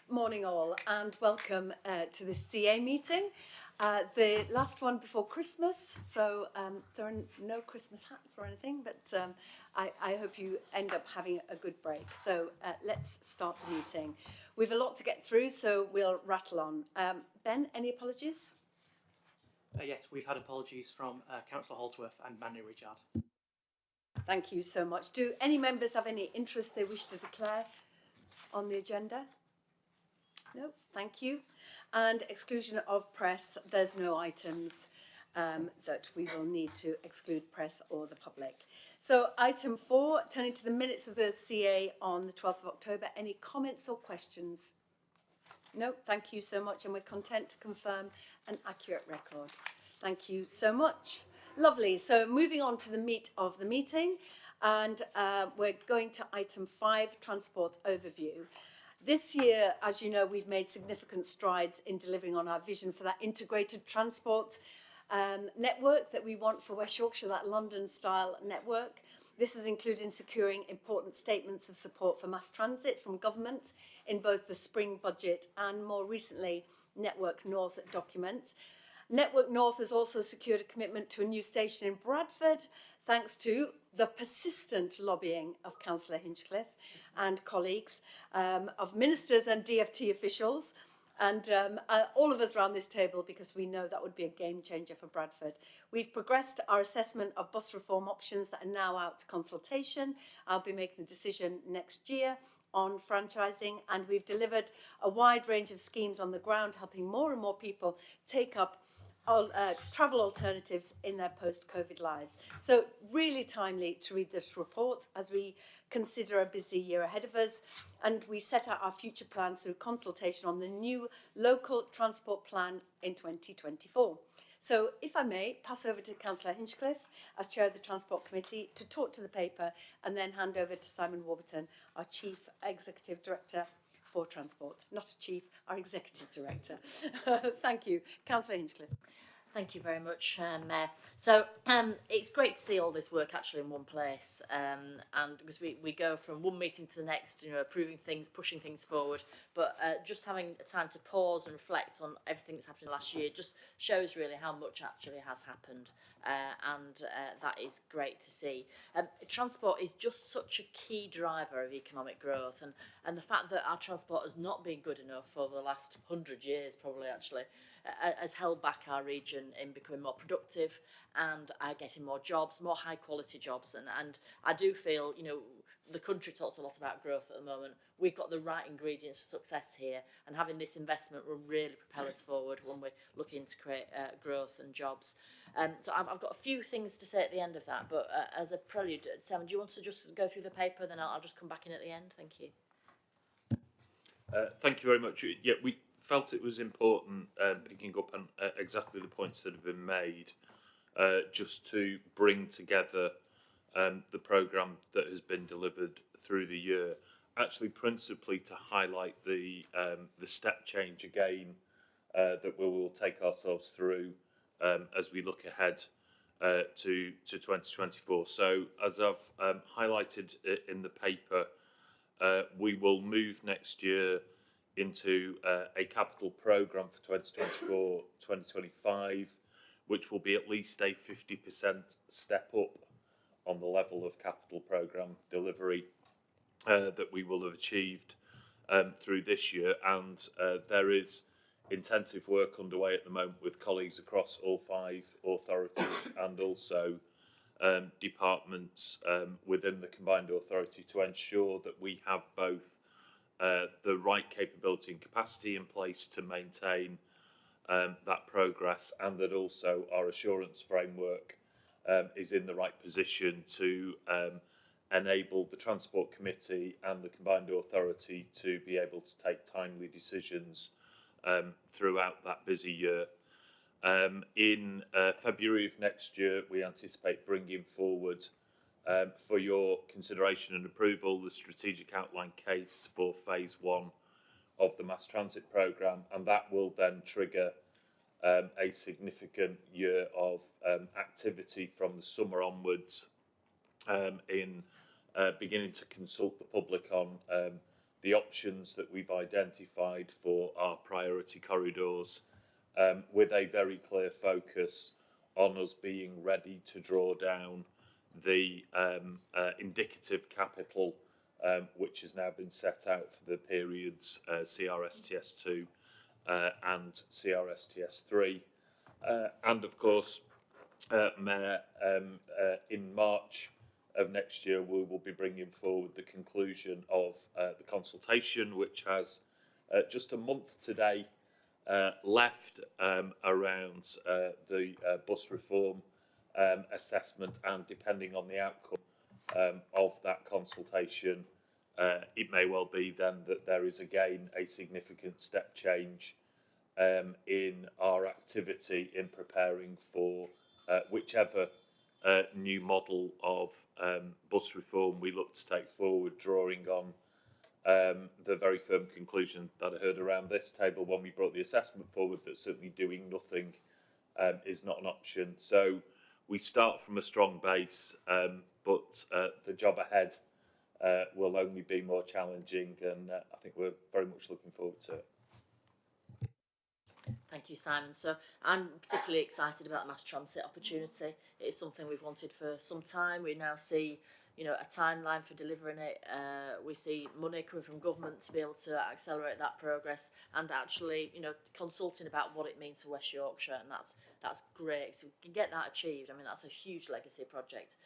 Morning all and welcome to this CA meeting, the last one before Christmas, so there are no Christmas hats or anything, but I hope you end up having a good break. So let's start the meeting. We've a lot to get through, so we'll rattle on. Ben, any apologies? Yes, we've had apologies from Councillor Holdsworth and Manu Richard. Thank you so much. Do any members have any interest they wish to declare on the agenda? No, thank you. And exclusion of press, there's no items that we will need to exclude press or the public. So item 4, turning to the minutes of the CA on the 12th of October, any comments or questions? No, thank you so much, and we're content to confirm an accurate record. Thank you so much. Lovely. So moving on to the meat of the meeting, and we're going to item 5, transport overview. This year, as you know, we've made significant strides in delivering on our vision for that integrated transport network that we want for West Yorkshire, that London-style network. This has included securing important statements of support for mass transit from government in both the spring budget and more recently Network North document. Network North has also secured a commitment to a new station in Bradford, thanks to the persistent lobbying of Councillor Hinchcliffe and colleagues, of ministers and DFT officials, and all of us around this table, because we know that would be a game changer for Bradford. We've progressed our assessment of bus reform options that are now out to consultation. I'll be making the decision next year on franchising, and we've delivered a wide range of schemes on the ground, helping more and more people take up travel alternatives in their post-COVID lives. So really timely to read this report as we consider a busy year ahead of us, and we set out our future plans through consultation on the new local transport plan in 2024. So if I may, pass over to Councillor Hinchcliffe as Chair of the Transport Committee to talk to the paper, and then hand over to Simon Warburton, our Chief Executive Director for Transport. Not a Chief, our Executive Director. Thank you. Councillor Hinchcliffe. Thank you very much, Mayor. So it's great to see all this work actually in one place, and because we go from one meeting to the next, approving things, pushing things forward, but just having time to pause and reflect on everything that's happened last year just shows really how much actually has happened, and that is great to see. Transport is just such a key driver of economic growth, and the fact that our transport has not been good enough over the last 100 years probably actually has held back our region in becoming more productive and getting more jobs, more high quality jobs. And I do feel, the country talks a lot about growth at the moment. We've got the right ingredients for success here, and having this investment will really propel us forward when we're looking to create growth and jobs. So I've got a few things to say at the end of that, but as a prelude, Simon, do you want to just go through the paper, then I'll just come back in at the end? Thank you. Thank you very much. Yeah, we felt it was important picking up on exactly the points that have been made, just to bring together the programme that has been delivered through the year, actually principally to highlight the step change again that we will take ourselves through as we look ahead to 2024. So as I've highlighted in the paper, we will move next year into a capital programme for 2024-2025, which will be at least a 50% step up on the level of capital programme delivery that we will have achieved through this year. And there is intensive work underway at the moment with colleagues across all 5 authorities and also departments within the combined authority to ensure that we have both the right capability and capacity in place to maintain that progress, and that also our assurance framework is in the right position to enable the Transport Committee and the combined authority to be able to take timely decisions throughout that busy year. In February of next year, we anticipate bringing forward for your consideration and approval the strategic outline case for phase 1 of the mass transit programme, and that will then trigger a significant year of activity from the summer onwards in beginning to consult the public on the options that we've identified for our priority corridors, with a very clear focus on us being ready to draw down the indicative capital, which has now been set out for the periods CRSTS2 and CRSTS3. And of course, Mayor, in March of next year, we will be bringing forward the conclusion of the consultation, which has just a month today left around the bus reform assessment, and depending on the outcome of that consultation, it may well be then that there is again a significant step change in our activity in preparing for whichever new model of bus reform we look to take forward, drawing on the very firm conclusion that I heard around this table when we brought the assessment forward, that certainly doing nothing is not an option. So we start from a strong base, but the job ahead will only be more challenging, and I think we're very much looking forward to it. Thank you, Simon. So I'm particularly excited about the mass transit opportunity. It's something we've wanted for some time. We now see, a timeline for delivering it. We see money coming from government to be able to accelerate that progress, and actually, consulting about what it means for West Yorkshire, and that's great. So we can get that achieved. I mean, that's a huge legacy project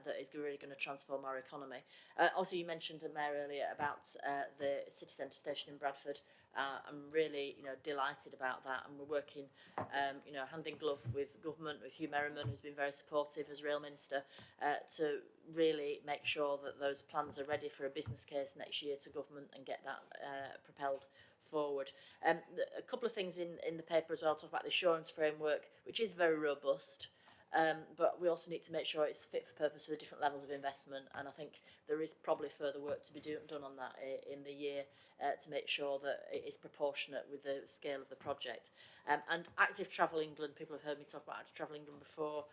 that is really going to transform our economy. Also, you mentioned, Mayor, earlier about the city centre station in Bradford. I'm really, delighted about that, and we're working, hand in glove with government, with Hugh Merriman, who's been very supportive as Rail Minister, to really make sure that those plans are ready for a business case next year to government and get that propelled forward. A couple of things in the paper as well, talk about the assurance framework, which is very robust. But we also need to make sure it's fit for purpose for the different levels of investment, and I think there is probably further work to be done on that in the year to make sure that it is proportionate with the scale of the project. And Active Travel England, people have heard me talk about Active Travel England before.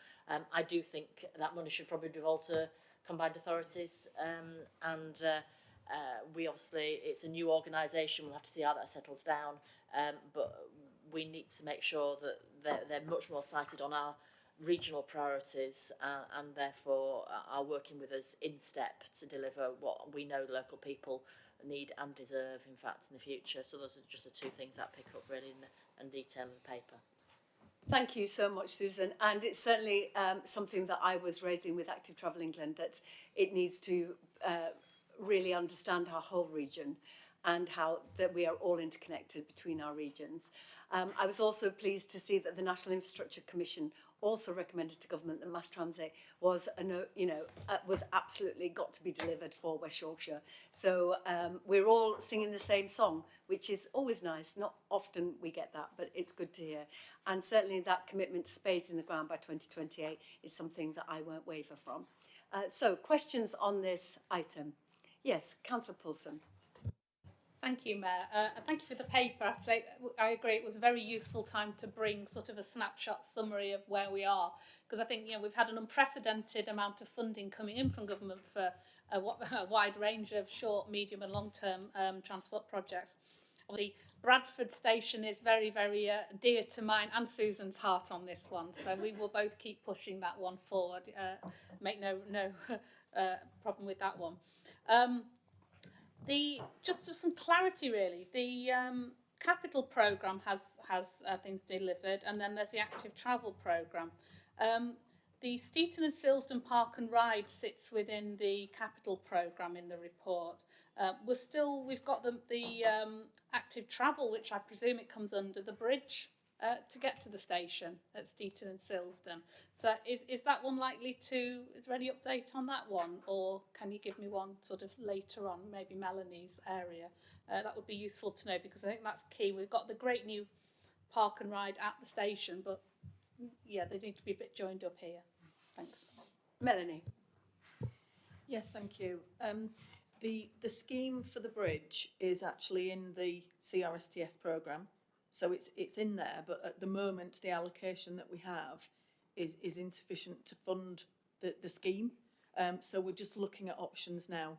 I do think that money should probably devolve to combined authorities, and we obviously, it's a new organisation, we'll have to see how that settles down, but we need to make sure that they're much more sighted on our regional priorities, and therefore are working with us in step to deliver what we know the local people need and deserve, in fact, in the future. So those are just the two things that I pick up really in detail in the paper. Thank you so much, Susan. And it's certainly something that I was raising with Active Travel England, that it needs to really understand our whole region and how that we are all interconnected between our regions. I was also pleased to see that the National Infrastructure Commission also recommended to government that mass transit was was absolutely got to be delivered for West Yorkshire. So we're all singing the same song, which is always nice. Not often we get that, but it's good to hear. And certainly that commitment to spades in the ground by 2028 is something that I won't waver from. So questions on this item? Yes, Councillor Poulsen. Thank you, Mayor. Thank you for the paper. I have to say, I agree, it was a very useful time to bring sort of a snapshot summary of where we are, because I think we've had an unprecedented amount of funding coming in from government for a wide range of short, medium and long-term transport projects. The Bradford station is very, very dear to mine and Susan's heart on this one, so we will both keep pushing that one forward. Make no problem with that one. Just some clarity really, the capital programme has things delivered, and then there's the active travel programme. The Steeton and Silsden Park and Ride sits within the capital programme in the report. We've got the active travel, which I presume it comes under the bridge to get to the station at Steeton and Silsden. So is that one likely to, is there any update on that one, or can you give me one sort of later on, maybe Melanie's area? That would be useful to know, because I think that's key. We've got the great new park and ride at the station, but yeah, they need to be a bit joined up here. Thanks. Melanie. Yes, thank you. The scheme for the bridge is actually in the CRSTS programme, so it's in there, but at the moment the allocation that we have is insufficient to fund the scheme. So we're just looking at options now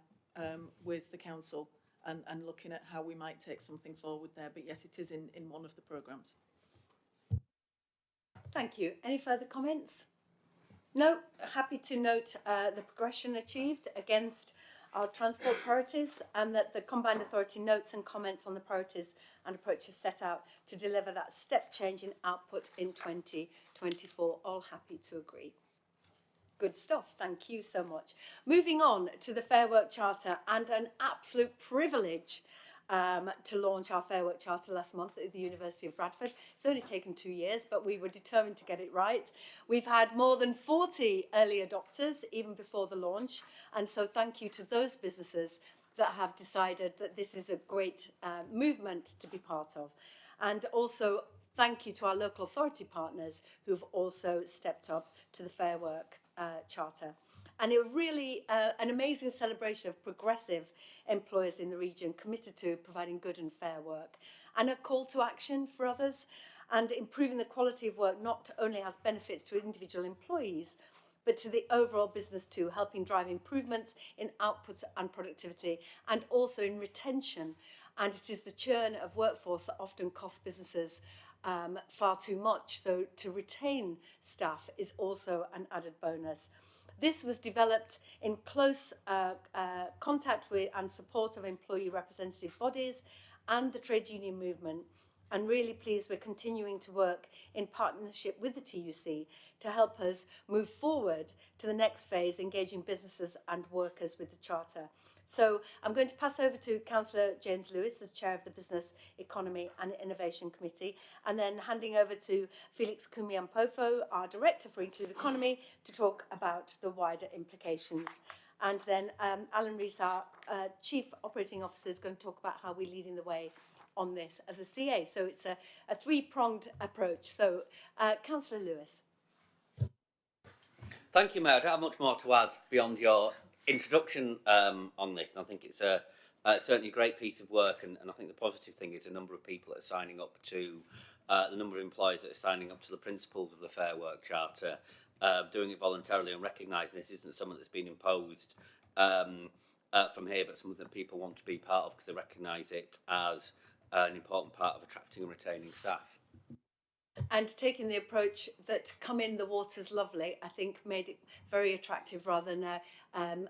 with the council and looking at how we might take something forward there. But yes, it is in one of the programmes. Thank you. Any further comments? No, happy to note the progression achieved against our transport priorities, and that the Combined Authority notes and comments on the priorities and approaches set out to deliver that step change in output in 2024. All happy to agree. Good stuff. Thank you so much. Moving on to the Fair Work Charter, and an absolute privilege to launch our Fair Work Charter last month at the University of Bradford. It's only taken 2 years, but we were determined to get it right. We've had more than 40 early adopters even before the launch, and so thank you to those businesses that have decided that this is a great movement to be part of. And also thank you to our local authority partners who've also stepped up to the Fair Work Charter. And it was really an amazing celebration of progressive employers in the region committed to providing good and fair work, and a call to action for others. And improving the quality of work not only has benefits to individual employees, but to the overall business too, helping drive improvements in output and productivity, and also in retention. And it is the churn of workforce that often costs businesses far too much. So to retain staff is also an added bonus. This was developed in close contact with and support of employee representative bodies and the trade union movement. And really pleased we're continuing to work in partnership with the TUC to help us move forward to the next phase, engaging businesses and workers with the Charter. So I'm going to pass over to Councillor James Lewis as Chair of the Business, Economy and Innovation Committee, and then handing over to Felix Kumiampofo, our Director for Inclusive Economy, to talk about the wider implications. And then Alan Rees, our Chief Operating Officer, is going to talk about how we're leading the way on this as a CA. So it's a three-pronged approach. So Councillor Lewis. Thank you, Mayor. I don't have much more to add beyond your introduction on this. And I think it's certainly a great piece of work. And I think the positive thing is the number of people that are signing up to, the number of employers that are signing up to the principles of the Fair Work Charter, doing it voluntarily and recognising this isn't something that's been imposed from here, but something that people want to be part of because they recognise it as an important part of attracting and retaining staff. And taking the approach that come in, the water's lovely, I think made it very attractive rather than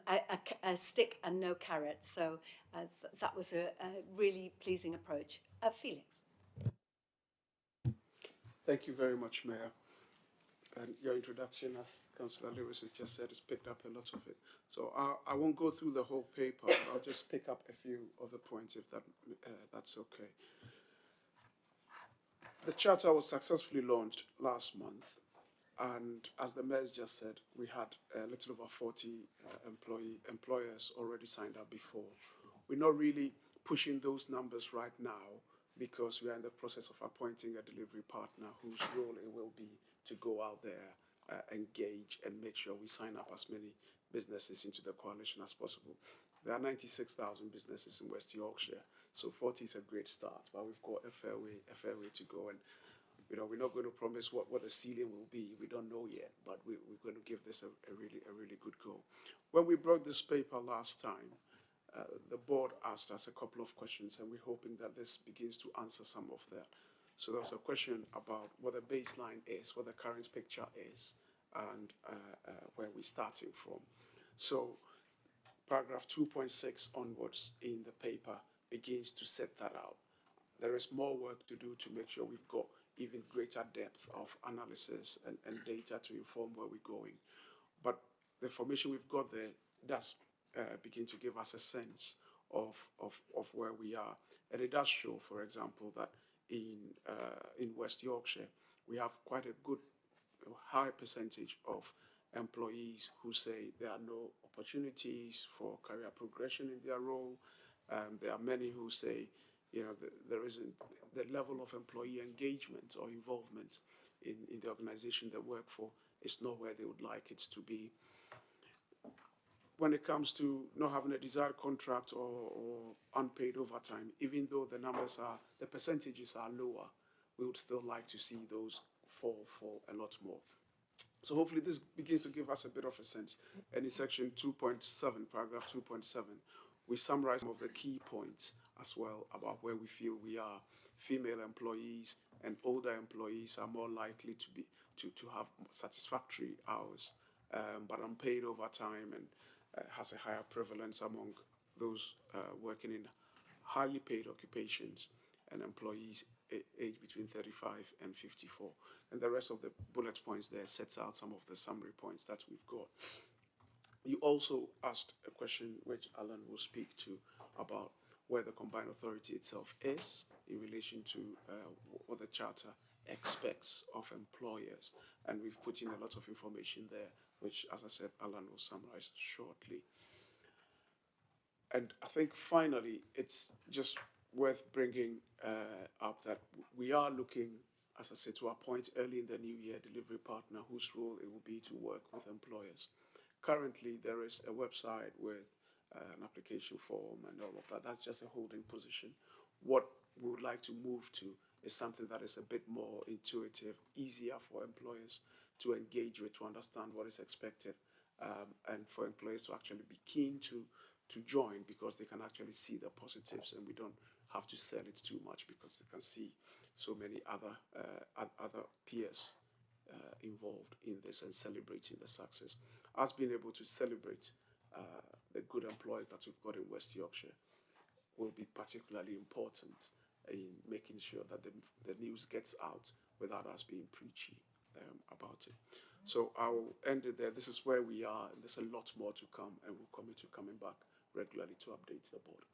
a stick and no carrot. So that was a really pleasing approach. Felix. Thank you very much, Mayor. And your introduction, as Councillor Lewis has just said, has picked up a lot of it. So I won't go through the whole paper. I'll just pick up a few of the points if that's okay. The Charter was successfully launched last month, and as the Mayor just said, we had a little over 40 employers already signed up before. We're not really pushing those numbers right now because we are in the process of appointing a delivery partner whose role it will be to go out there, engage, and make sure we sign up as many businesses into the coalition as possible. There are 96,000 businesses in West Yorkshire, so 40 is a great start, but we've got a fair way to go. And we're not going to promise what the ceiling will be. We don't know yet, but we're going to give this a really good go. When we brought this paper last time, the board asked us a couple of questions, and we're hoping that this begins to answer some of that. So there was a question about what the baseline is, what the current picture is, and where we're starting from. So paragraph 2.6 onwards in the paper begins to set that out. There is more work to do to make sure we've got even greater depth of analysis and data to inform where we're going. But the information we've got there does begin to give us a sense of where we are. And it does show, for example, that in West Yorkshire, we have quite a good high percentage of employees who say there are no opportunities for career progression in their role. There are many who say, there isn't the level of employee engagement or involvement in the organization they work for is not where they would like it to be. When it comes to not having a desired contract or unpaid overtime, even though the percentages are lower, we would still like to see those fall a lot more. So hopefully this begins to give us a bit of a sense. And in section 2.7, paragraph 2.7, We summarize some of the key points as well about where we feel we are. Female employees and older employees are more likely to have satisfactory hours, but unpaid overtime and has a higher prevalence among those working in highly paid occupations and employees aged between 35 and 54. And the rest of the bullet points there sets out some of the summary points that we've got. You also asked a question which Alan will speak to about where the combined authority itself is in relation to what the charter expects of employers. And we've put in a lot of information there, which, as I said, Alan will summarize shortly. And I think finally, it's just worth bringing up that we are looking, as I said, to appoint early in the new year delivery partner whose role it will be to work with employers. Currently, there is a website with an application form and all of that. That's just a holding position. What we would like to move to is something that is a bit more intuitive, easier for employers to engage with, to understand what is expected, and for employers to actually be keen to join because they can actually see the positives and we don't have to sell it too much because they can see so many other peers involved in this and celebrating the success. Us being able to celebrate the good employees that we've got in West Yorkshire will be particularly important in making sure that the news gets out without us being preachy about it. So I'll end it there. This is where we are, and there's a lot more to come, and we'll commit to coming back regularly to update the board.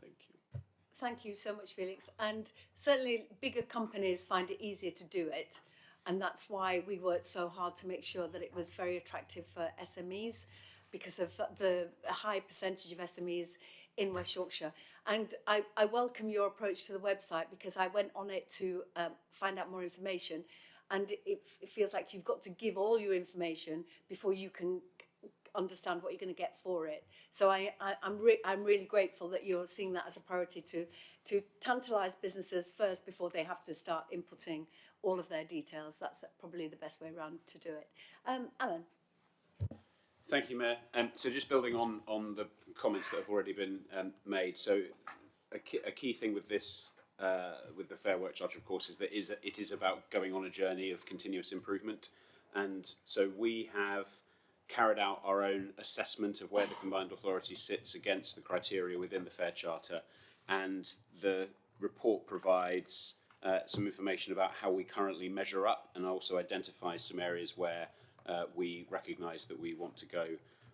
Thank you. Thank you so much, Felix. And certainly bigger companies find it easier to do it. And that's why we worked so hard to make sure that it was very attractive for SMEs because of the high percentage of SMEs in West Yorkshire. And I welcome your approach to the website because I went on it to find out more information. And it feels like you've got to give all your information before you can understand what you're going to get for it. So I'm really grateful that you're seeing that as a priority to tantalise businesses first before they have to start inputting all of their details. That's probably the best way around to do it. Alan. Thank you, Mayor. So just building on the comments that have already been made. So a key thing with this, with the Fair Work Charter, of course, is that it is about going on a journey of continuous improvement. And so we have carried out our own assessment of where the combined authority sits against the criteria within the Fair Charter. And the report provides some information about how we currently measure up and also identifies some areas where we recognise that we want to go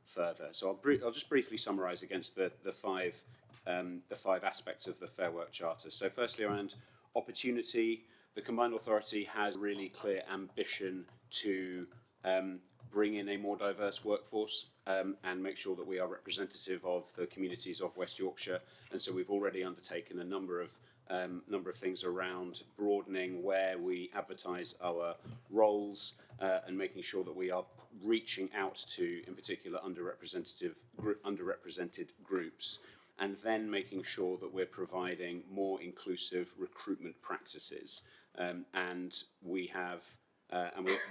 further. So I'll just briefly summarise against the five aspects of the Fair Work Charter. So firstly, around opportunity, the combined authority has really clear ambition to bring in a more diverse workforce and make sure that we are representative of the communities of West Yorkshire. And so we've already undertaken a number of things around broadening where we advertise our roles and making sure that we are reaching out to, in particular, underrepresented groups, and then making sure that we're providing more inclusive recruitment practices. And we have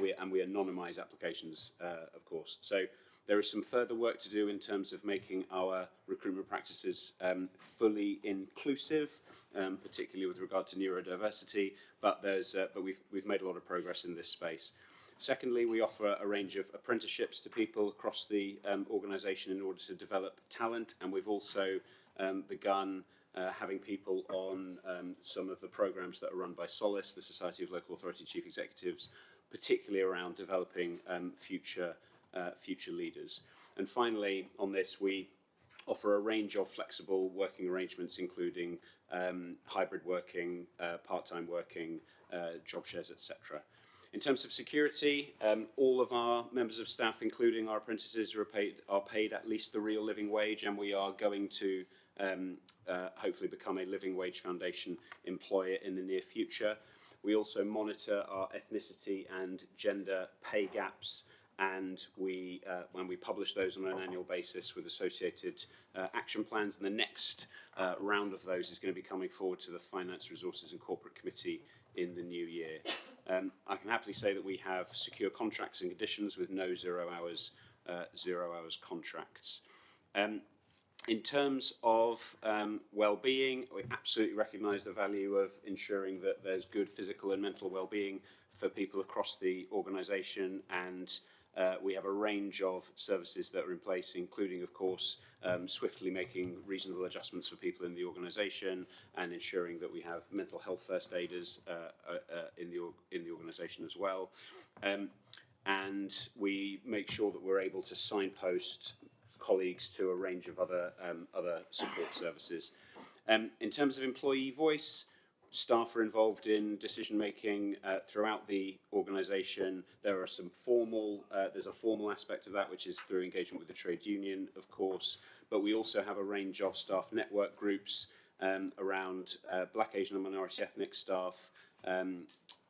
we anonymise applications, of course. So there is some further work to do in terms of making our recruitment practices fully inclusive, particularly with regard to neurodiversity. But we've made a lot of progress in this space. Secondly, we offer a range of apprenticeships to people across the organisation in order to develop talent, and we've also begun having people on some of the programmes that are run by Solace, the Society of Local Authority Chief Executives, particularly around developing future leaders. And finally, on this, we offer a range of flexible working arrangements, including hybrid working, part-time working, job shares, etc. In terms of security, all of our members of staff, including our apprentices, are paid at least the real living wage, and we are going to hopefully become a living wage foundation employer in the near future. We also monitor our ethnicity and gender pay gaps, and when we publish those on an annual basis with associated action plans, and the next round of those is going to be coming forward to the Finance, Resources and Corporate Committee in the new year. I can happily say that we have secure contracts and conditions with no 0 hours contracts. In terms of well-being, we absolutely recognise the value of ensuring that there's good physical and mental well-being for people across the organisation, and we have a range of services that are in place, including, of course, swiftly making reasonable adjustments for people in the organisation and ensuring that we have mental health first aiders in the organisation as well. And we make sure that we're able to signpost colleagues to a range of other support services. In terms of employee voice, staff are involved in decision making throughout the organisation. There are some there's a formal aspect of that, which is through engagement with the trade union, of course, but we also have a range of staff network groups around Black, Asian and minority ethnic staff,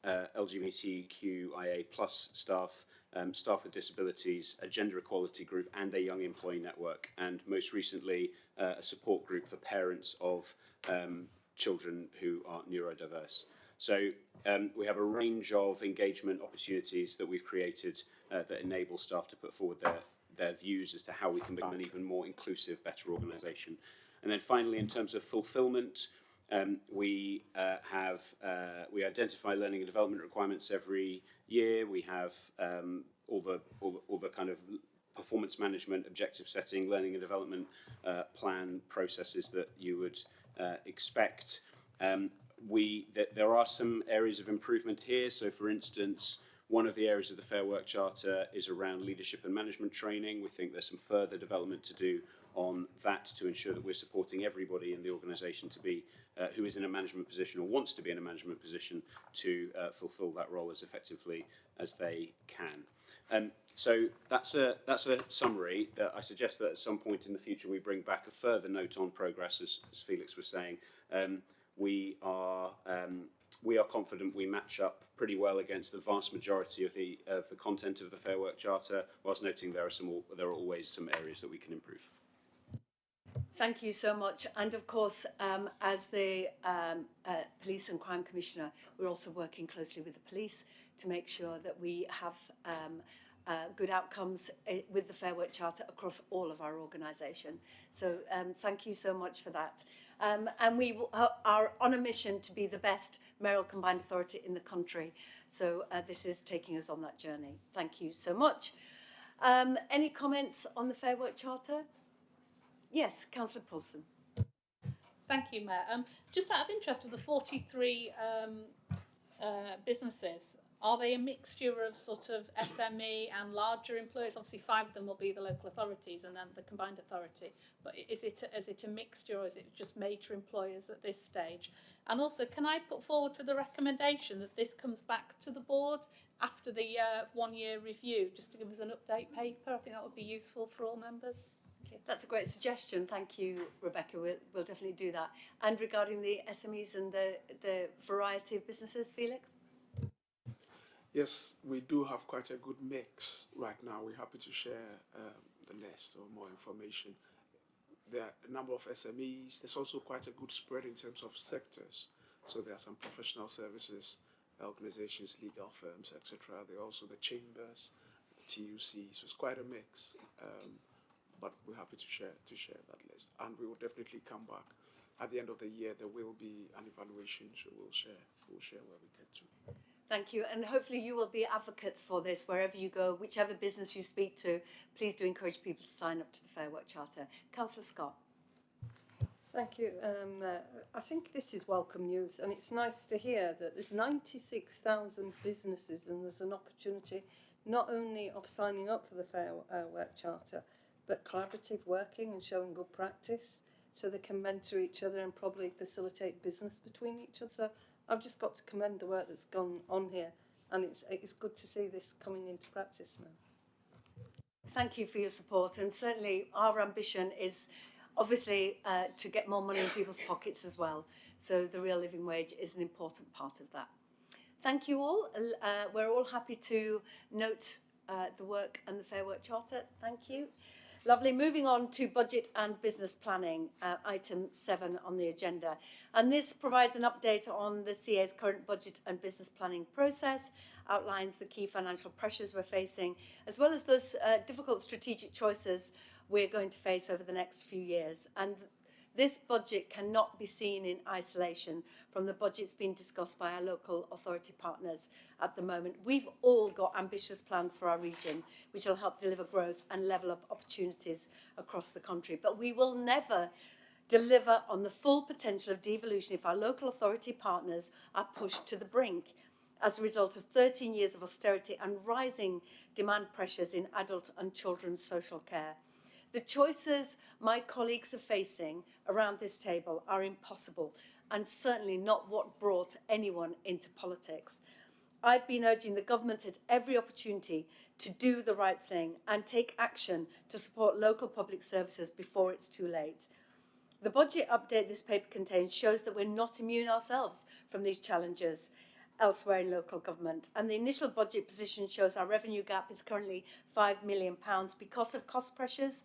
LGBTQIA+ staff, staff with disabilities, a gender equality group and a young employee network, and most recently a support group for parents of children who are neurodiverse. So we have a range of engagement opportunities that we've created that enable staff to put forward their views as to how we can become an even more inclusive, better organisation. And then finally, in terms of fulfilment, we identify learning and development requirements every year. We have all the kind of performance management, objective setting, learning and development plan processes that you would expect. There are some areas of improvement here. So, for instance, one of the areas of the Fair Work Charter is around leadership and management training. We think there's some further development to do on that to ensure that we're supporting everybody in the organisation to be who is in a management position or wants to be in a management position to fulfil that role as effectively as they can. So that's a summary. That I suggest that at some point in the future we bring back a further note on progress, as Felix was saying. We are confident we match up pretty well against the vast majority of the content of the Fair Work Charter, whilst noting there are always some areas that we can improve. Thank you so much. And of course, as the Police and Crime Commissioner, we're also working closely with the police to make sure that we have good outcomes with the Fair Work Charter across all of our organisation. So thank you so much for that. And we are on a mission to be the best mayoral combined authority in the country. So this is taking us on that journey. Thank you so much. Any comments on the Fair Work Charter? Yes, Councillor Paulson. Thank you, Mayor. Just out of interest, of the 43 businesses, are they a mixture of sort of SME and larger employers? Obviously, 5 of them will be the local authorities and then the combined authority. But is it a mixture, or is it just major employers at this stage? And also, can I put forward for the recommendation that this comes back to the board after the 1-year review, just to give us an update paper? I think that would be useful for all members. That's a great suggestion. Thank you, Rebecca. We'll definitely do that. And regarding the SMEs and the variety of businesses, Felix? Yes, we do have quite a good mix right now. We're happy to share the list or more information. There are a number of SMEs. There's also quite a good spread in terms of sectors. So there are some professional services, organizations, legal firms, etc. There are also the chambers, the TUC. So it's quite a mix. But we're happy to share that list, and we will definitely come back at the end of the year. There will be an evaluation, so we'll share where we get to. Thank you, and hopefully you will be advocates for this wherever you go, whichever business you speak to. Please do encourage people to sign up to the Fair Work Charter. Councillor Scott. Thank you. I think this is welcome news, and it's nice to hear that there's 96,000 businesses, and there's an opportunity not only of signing up for the Fair Work Charter, but collaborative working and showing good practice so they can mentor each other and probably facilitate business between each other. So I've just got to commend the work that's gone on here, and it's good to see this coming into practice now. Thank you for your support, and certainly our ambition is obviously to get more money in people's pockets as well. So the real living wage is an important part of that. Thank you all. We're all happy to note the work and the Fair Work Charter. Thank you. Lovely. Moving on to budget and business planning, item 7 on the agenda. And this provides an update on the CA's current budget and business planning process, outlines the key financial pressures we're facing, as well as those difficult strategic choices we're going to face over the next few years. And this budget cannot be seen in isolation from the budgets being discussed by our local authority partners at the moment. We've all got ambitious plans for our region, which will help deliver growth and level up opportunities across the country. But we will never deliver on the full potential of devolution if our local authority partners are pushed to the brink as a result of 13 years of austerity and rising demand pressures in adult and children's social care. The choices my colleagues are facing around this table are impossible and certainly not what brought anyone into politics. I've been urging the government at every opportunity to do the right thing and take action to support local public services before it's too late. The budget update this paper contains shows that we're not immune ourselves from these challenges elsewhere in local government. And the initial budget position shows our revenue gap is currently £5 million because of cost pressures,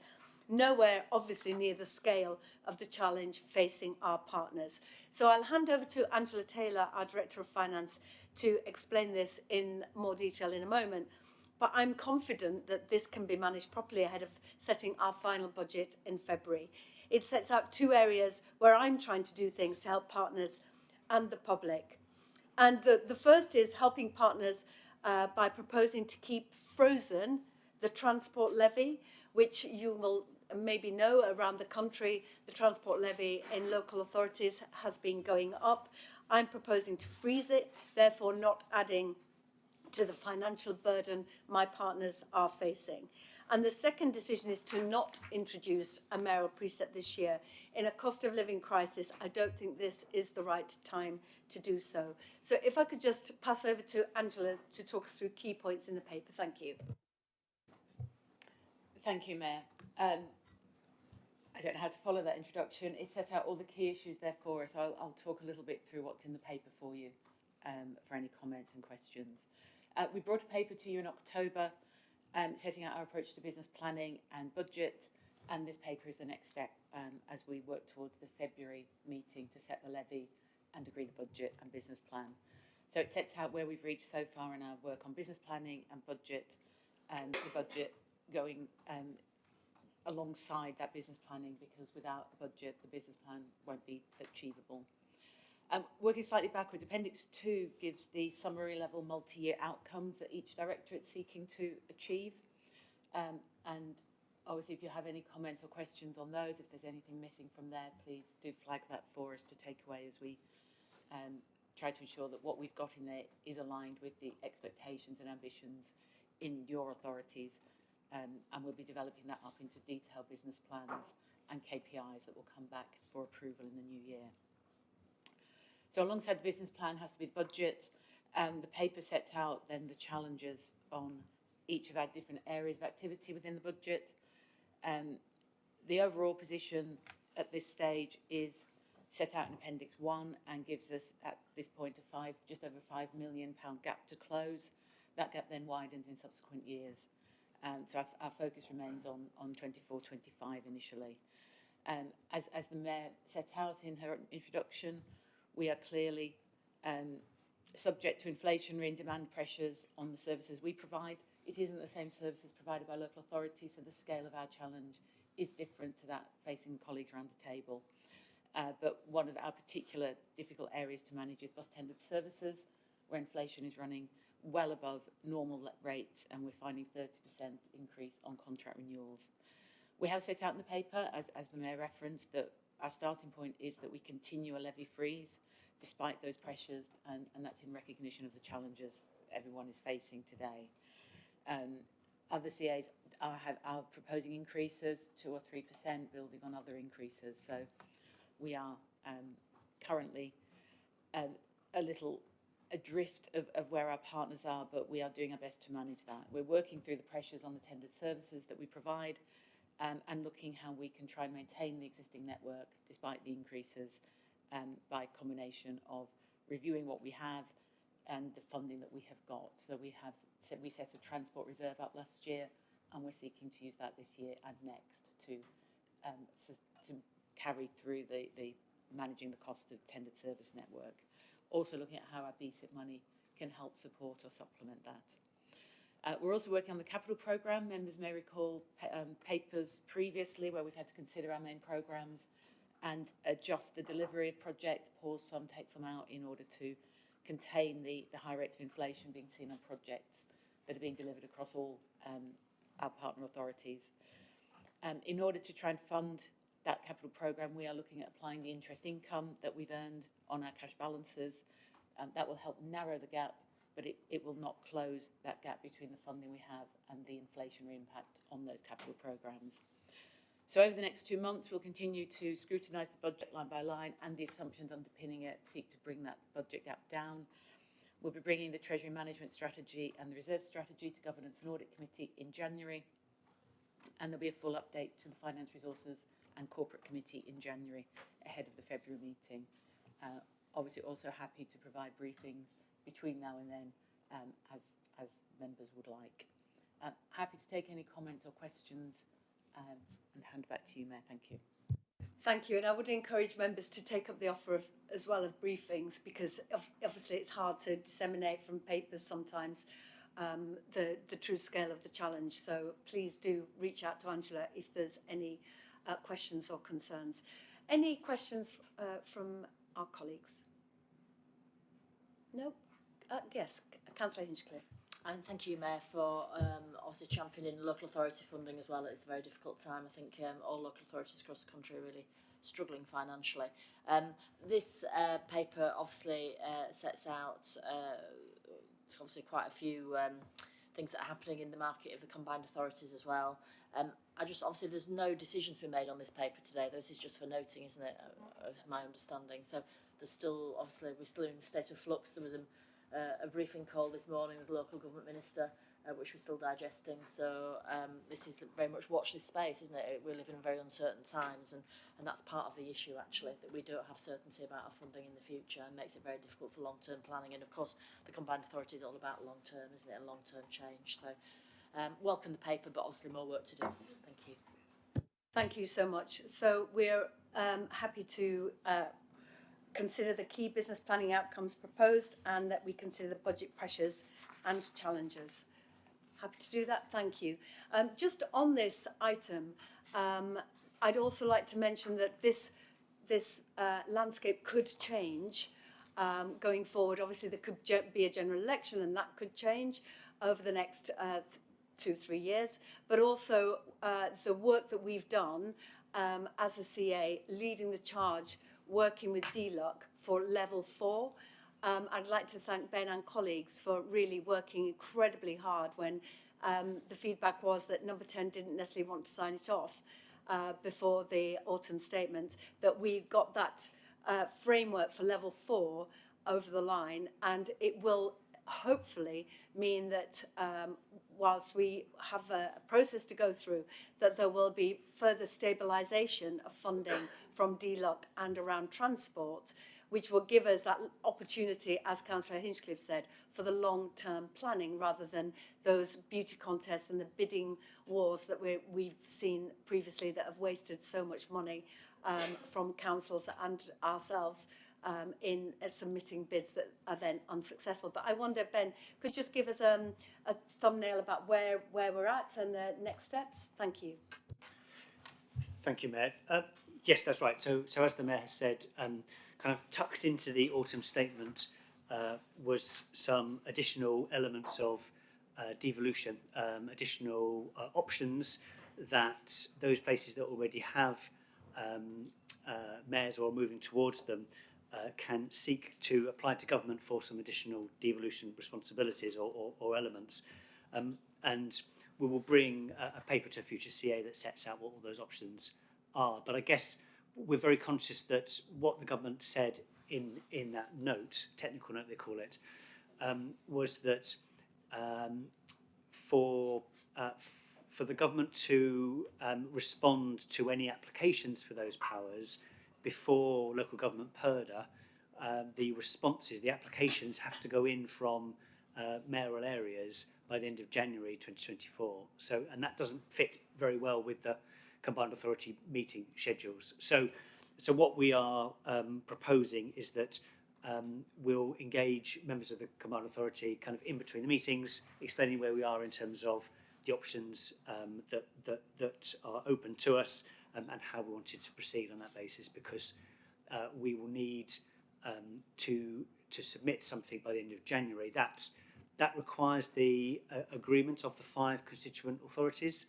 nowhere obviously near the scale of the challenge facing our partners. So I'll hand over to Angela Taylor, our Director of Finance, to explain this in more detail in a moment. But I'm confident that this can be managed properly ahead of setting our final budget in February. It sets out two areas where I'm trying to do things to help partners and the public. And the first is helping partners by proposing to keep frozen the transport levy, which you will maybe know around the country, the transport levy in local authorities has been going up. I'm proposing to freeze it, therefore not adding to the financial burden my partners are facing. And the second decision is to not introduce a mayoral precept this year. In a cost of living crisis, I don't think this is the right time to do so. So if I could just pass over to Angela to talk us through key points in the paper. Thank you. Thank you, Mayor. I don't know how to follow that introduction. It set out all the key issues there for us. I'll talk a little bit through what's in the paper for you for any comments and questions. We brought a paper to you in October setting out our approach to business planning and budget, and this paper is the next step as we work towards the February meeting to set the levy and agree the budget and business plan. So it sets out where we've reached so far in our work on business planning and budget, and the budget going alongside that business planning, because without a budget the business plan won't be achievable. Working slightly backwards, Appendix 2 gives the summary level multi-year outcomes that each directorate is seeking to achieve. And obviously if you have any comments or questions on those, if there's anything missing from there, please do flag that for us to take away as we try to ensure that what we've got in there is aligned with the expectations and ambitions in your authorities. And we'll be developing that up into detailed business plans and KPIs that will come back for approval in the new year. So alongside the business plan has to be the budget. The paper sets out then the challenges on each of our different areas of activity within the budget. The overall position at this stage is set out in Appendix 1 and gives us at this point just over £5 million gap to close. That gap then widens in subsequent years. So our focus remains on 24-25 initially. As the Mayor set out in her introduction, we are clearly subject to inflationary and demand pressures on the services we provide. It isn't the same services provided by local authorities, so the scale of our challenge is different to that facing colleagues around the table. But one of our particular difficult areas to manage is bus tendered services, where inflation is running well above normal rates, and we're finding 30% increase on contract renewals. We have set out in the paper, as the Mayor referenced, that our starting point is that we continue a levy freeze despite those pressures, and that's in recognition of the challenges everyone is facing today. Other CAs are proposing increases, 2 or 3%, building on other increases. So we are currently a little adrift of where our partners are, but we are doing our best to manage that. We're working through the pressures on the tendered services that we provide, and looking how we can try and maintain the existing network despite the increases by a combination of reviewing what we have and the funding that we have got. So we set a transport reserve up last year, and we're seeking to use that this year and next to carry through the managing the cost of tendered service network. Also looking at how our BSIP money can help support or supplement that. We're also working on the capital programme. Members may recall papers previously where we've had to consider our main programmes and adjust the delivery of project, pause some, take some out in order to contain the high rates of inflation being seen on projects that are being delivered across all our partner authorities. In order to try and fund that capital programme, we are looking at applying the interest income that we've earned on our cash balances. That will help narrow the gap, but it will not close that gap between the funding we have and the inflationary impact on those capital programmes. So over the next 2 months, we'll continue to scrutinise the budget line by line and the assumptions underpinning it, seek to bring that budget gap down. We'll be bringing the Treasury Management Strategy and the Reserve Strategy to Governance and Audit Committee in January, and there'll be a full update to the Finance Resources and Corporate Committee in January ahead of the February meeting. Obviously also happy to provide briefings between now and then as members would like. Happy to take any comments or questions and hand back to you, Mayor. Thank you. Thank you, and I would encourage members to take up the offer of, as well, of briefings, because obviously it's hard to disseminate from papers sometimes the true scale of the challenge. So please do reach out to Angela if there's any questions or concerns. Any questions from our colleagues? No? Yes, Councillor Hinchcliffe. And thank you, Mayor, for also championing local authority funding as well. It's a very difficult time. I think all local authorities across the country are really struggling financially. This paper obviously sets out obviously quite a few things that are happening in the market of the combined authorities as well. Obviously there's no decisions to be made on this paper today. This is just for noting, isn't it? Is my understanding. So there's still, obviously, we're still in a state of flux. There was a briefing call this morning with the local government minister, which we're still digesting. So this is very much watch this space, isn't it? We live in very uncertain times, and that's part of the issue, actually, that we don't have certainty about our funding in the future, and makes it very difficult for long-term planning. And of course, the combined authority is all about long-term, isn't it, and long-term change. So welcome the paper, but obviously more work to do. Thank you. Thank you so much. So we're happy to consider the key business planning outcomes proposed, and that we consider the budget pressures and challenges. Happy to do that, thank you. Just on this item, I'd also like to mention that this landscape could change going forward. Obviously there could be a general election, and that could change over the next 2-3 years, but also the work that we've done as a CA, leading the charge, working with DLUC for level 4. I'd like to thank Ben and colleagues for really working incredibly hard when the feedback was that number 10 didn't necessarily want to sign it off before the autumn statement, that we got that framework for level 4 over the line, and it will hopefully mean that whilst we have a process to go through, that there will be further stabilisation of funding from DLUC and around transport, which will give us that opportunity, as Councillor Hinchcliffe said, for the long-term planning, rather than those beauty contests and the bidding wars that we've seen previously that have wasted so much money from councils and ourselves in submitting bids that are then unsuccessful. But I wonder, Ben, could you just give us a thumbnail about where we're at and the next steps? Thank you. Thank you, Mayor. Yes, that's right. So as the Mayor has said, kind of tucked into the autumn statement was some additional elements of devolution, additional options that those places that already have mayors or are moving towards them can seek to apply to government for some additional devolution responsibilities or elements. And we will bring a paper to a future CA that sets out what all those options are. But I guess we're very conscious that what the government said in that note, technical note they call it, was that for the government to respond to any applications for those powers before local government PERDA, the responses, the applications have to go in from mayoral areas by the end of January 2024. So, and that doesn't fit very well with the combined authority meeting schedules. So what we are proposing is that we'll engage members of the Combined Authority kind of in between the meetings, explaining where we are in terms of the options that are open to us, and how we wanted to proceed on that basis, because we will need to submit something by the end of January. That requires the agreement of the 5 constituent authorities,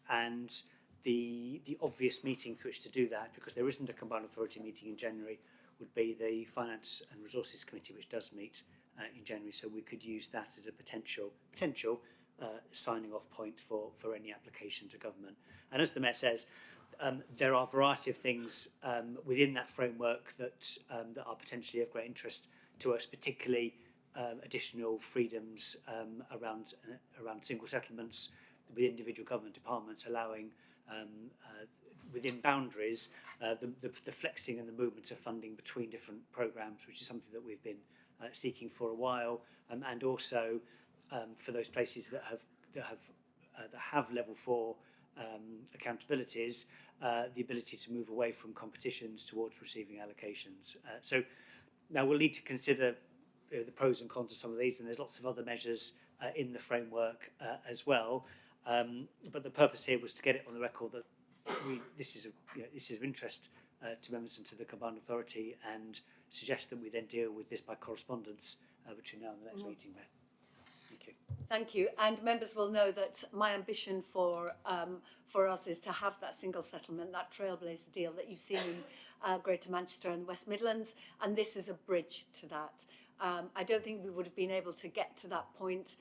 and the obvious meeting through which to do that, because there isn't a Combined Authority meeting in January, would be the Finance and Resources Committee, which does meet in January. So we could use that as a potential signing off point for any application to government. And as the Mayor says, there are a variety of things within that framework that are potentially of great interest to us, particularly additional freedoms around single settlements with individual government departments, allowing within boundaries the flexing and the movement of funding between different programmes, which is something that we've been seeking for a while, and also for those places that have level 4 accountabilities, the ability to move away from competitions towards receiving allocations. So now we'll need to consider the pros and cons of some of these, and there's lots of other measures in the framework as well. But the purpose here was to get it on the record that this is of interest to members and to the Combined Authority, and suggest that we then deal with this by correspondence between now and the next meeting, Mayor. Thank you. Thank you. And members will know that my ambition for us is to have that single settlement, that trailblazer deal that you've seen in Greater Manchester and the West Midlands, and this is a bridge to that. I don't think we would have been able to get to that point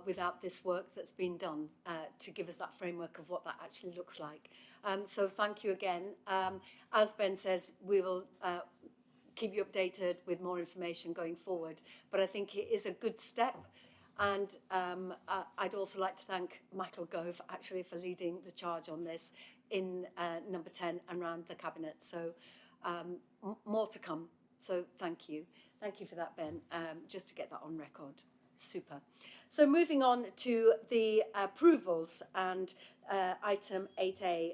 without this work that's been done to give us that framework of what that actually looks like. So thank you again. As Ben says, we will keep you updated with more information going forward, but I think it is a good step. And I'd also like to thank Michael Gove actually for leading the charge on this in number 10 and around the Cabinet. So more to come. So thank you. Thank you for that, Ben, just to get that on record. Super. So moving on to the approvals and item 8A.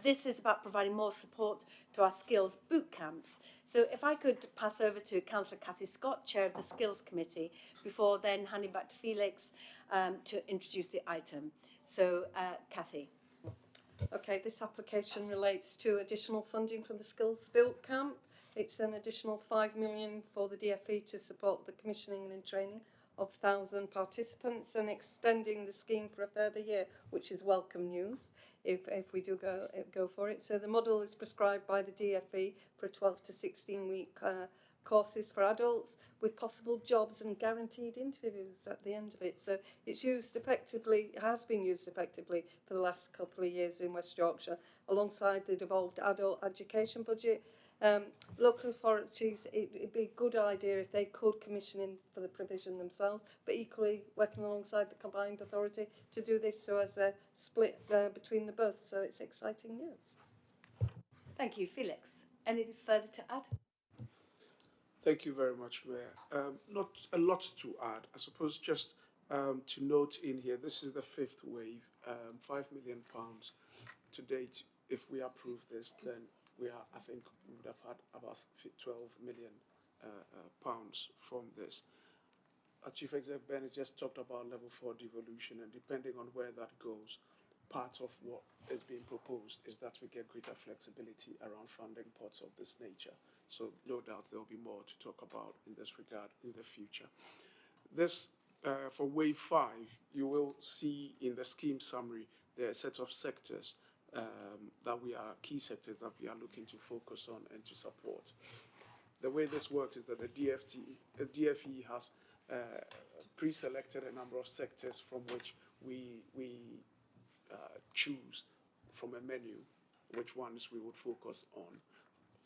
This is about providing more support to our skills boot camps. So if I could pass over to Councillor Cathy Scott, Chair of the Skills Committee, before then handing back to Felix to introduce the item. So Cathy. Okay, this application relates to additional funding from the Skills Built Camp. It's an additional 5 million for the DFE to support the commissioning and training of 1,000 participants, and extending the scheme for a further year, which is welcome news if we do go for it. So the model is prescribed by the DFE for 12 to 16 week courses for adults, with possible jobs and guaranteed interviews at the end of it. So it's used effectively, has been used effectively for the last couple of years in West Yorkshire, alongside the devolved adult education budget. Local authorities, it'd be a good idea if they could commission in for the provision themselves, but equally working alongside the Combined Authority to do this so as a split between the both. So it's exciting news. Thank you. Felix, anything further to add? Thank you very much, Mayor. Not a lot to add. I suppose just to note in here, this is the 5th wave, £5 million to date. If we approve this, then I think we would have had about 12 million pounds from this. Our Chief Executive Ben has just talked about level 4 devolution, and depending on where that goes, part of what is being proposed is that we get greater flexibility around funding pots of this nature. So no doubt there will be more to talk about in this regard in the future. This, for wave 5, you will see in the scheme summary, there are a set of sectors key sectors that we are looking to focus on and to support. The way this works is that the DFE has pre-selected a number of sectors from which we choose from a menu which ones we would focus on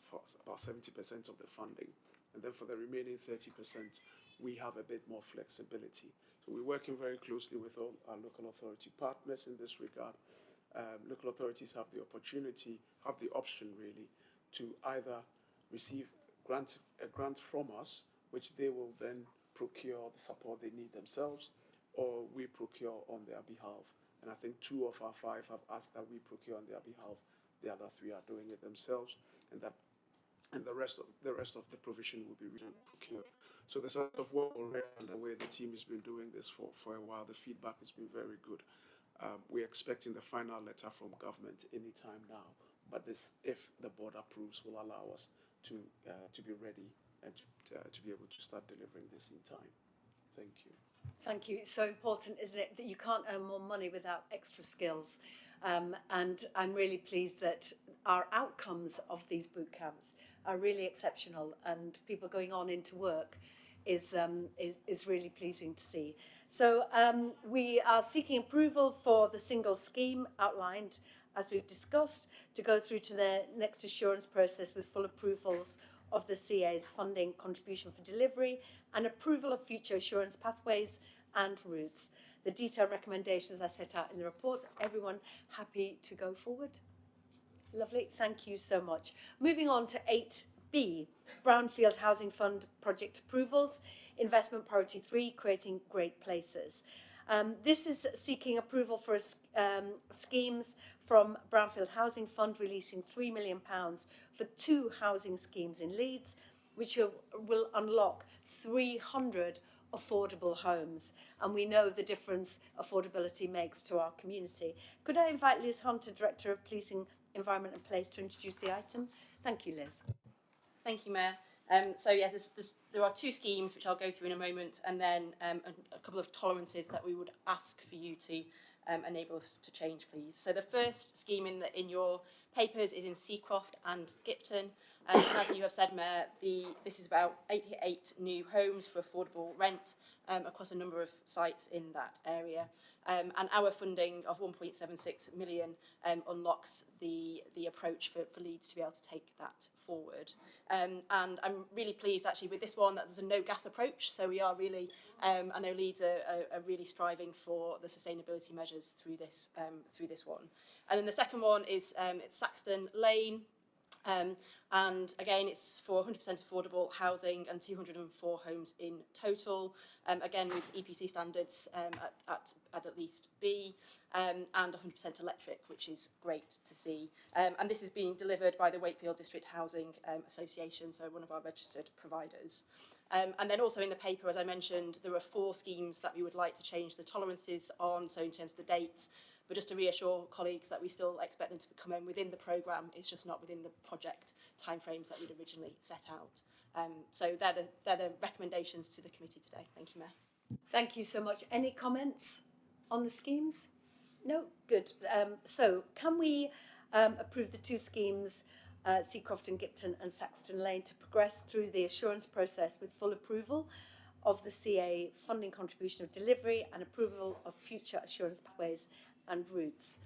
for about 70% of the funding. And then for the remaining 30%, we have a bit more flexibility. So we're working very closely with all our local authority partners in this regard. Local authorities have the option really, to either receive a grant from us, which they will then procure the support they need themselves, or we procure on their behalf. And I think 2 of our 5 have asked that we procure on their behalf. The other 3 are doing it themselves, and that and the rest of the provision will be procured. So there's a lot of work already underway. The team has been doing this for a while. The feedback has been very good. We're expecting the final letter from government any time now. But this, if the board approves, will allow us to be ready and to be able to start delivering this in time. Thank you. Thank you. It's so important, isn't it, that you can't earn more money without extra skills. And I'm really pleased that our outcomes of these boot camps are really exceptional, and people going on into work is really pleasing to see. So we are seeking approval for the single scheme outlined, as we've discussed, to go through to the next assurance process with full approvals of the CA's funding contribution for delivery and approval of future assurance pathways and routes. The detailed recommendations are set out in the report. Everyone happy to go forward? Lovely, thank you so much. Moving on to 8B, Brownfield Housing Fund project approvals, investment priority 3, creating great places. This is seeking approval for schemes from Brownfield Housing Fund, releasing £3 million for 2 housing schemes in Leeds, which will unlock 300 affordable homes. And we know the difference affordability makes to our community. Could I invite Liz Hunter, Director of Policing, Environment and Place, to introduce the item? Thank you, Liz. Thank you, Mayor. So yeah, there are 2 schemes which I'll go through in a moment, and then a couple of tolerances that we would ask for you to enable us to change, please. So the first scheme in your papers is in Seacroft and Gipton. And as you have said, Mayor, this is about 88 new homes for affordable rent across a number of sites in that area. And our funding of 1.76 million unlocks the approach for Leeds to be able to take that forward. And I'm really pleased actually with this one that there's a no gas approach. So we are really, I know Leeds are really striving for the sustainability measures through this one. And then the second one is it's Saxton Lane. And again, it's for 100% affordable housing and 204 homes in total, again with EPC standards at least B, and 100% electric, which is great to see. And this is being delivered by the Wakefield District Housing Association, so one of our registered providers. And then also in the paper, as I mentioned, there are 4 schemes that we would like to change the tolerances on, so in terms of the dates. But just to reassure colleagues that we still expect them to come in within the programme, it's just not within the project timeframes that we'd originally set out. So they're the recommendations to the committee today. Thank you, Mayor. Thank you so much. Any comments on the schemes? No? Good. So can we approve the 2 schemes, Seacroft and Gipton and Saxton Lane, to progress through the assurance process with full approval of the CA funding contribution of delivery and approval of future assurance pathways and routes?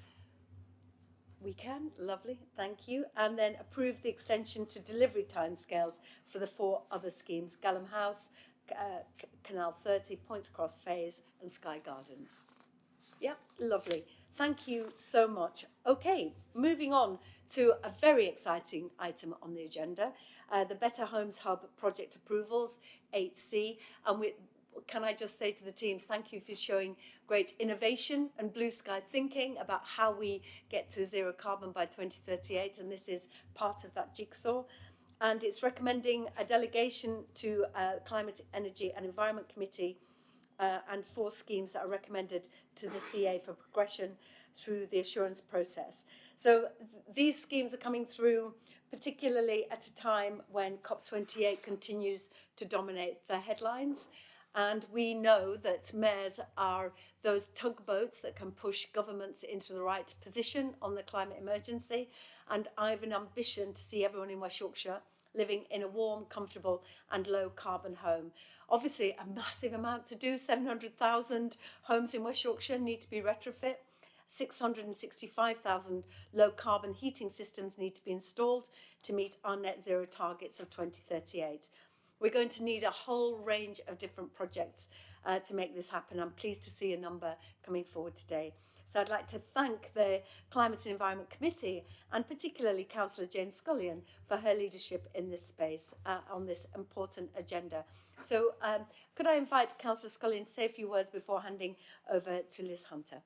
We can, lovely, thank you. And then approve the extension to delivery timescales for the 4 other schemes, Gallum House, Canal 30, Points Cross Phase and Sky Gardens. Yep, lovely. Thank you so much. Okay, moving on to a very exciting item on the agenda, the Better Homes Hub project approvals, 8C. And can I just say to the teams, thank you for showing great innovation and blue sky thinking about how we get to zero carbon by 2038, and this is part of that jigsaw. And it's recommending a delegation to Climate, Energy and Environment Committee and 4 schemes that are recommended to the CA for progression through the assurance process. So these schemes are coming through particularly at a time when COP28 continues to dominate the headlines. And we know that mayors are those tugboats that can push governments into the right position on the climate emergency. And I have an ambition to see everyone in West Yorkshire living in a warm, comfortable and low carbon home. Obviously a massive amount to do. 700,000 homes in West Yorkshire need to be retrofit. 665,000 low carbon heating systems need to be installed to meet our net zero targets of 2038. We're going to need a whole range of different projects to make this happen. I'm pleased to see a number coming forward today. So I'd like to thank the Climate and Environment Committee and particularly Councillor Jane Scullion for her leadership in this space on this important agenda. So could I invite Councillor Scullion to say a few words before handing over to Liz Hunter?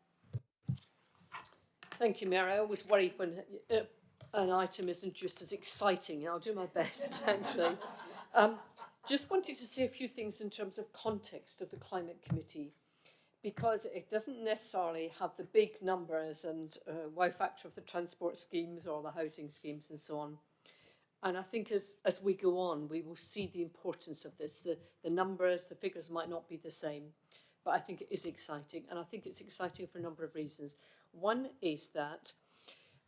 Thank you, Mayor. I always worry when an item isn't just as exciting. I'll do my best, actually. Just wanted to say a few things in terms of context of the Climate Committee, because it doesn't necessarily have the big numbers and wow factor of the transport schemes or the housing schemes and so on. And I think as we go on, we will see the importance of this. The numbers, the figures might not be the same, but I think it is exciting. And I think it's exciting for a number of reasons. One is that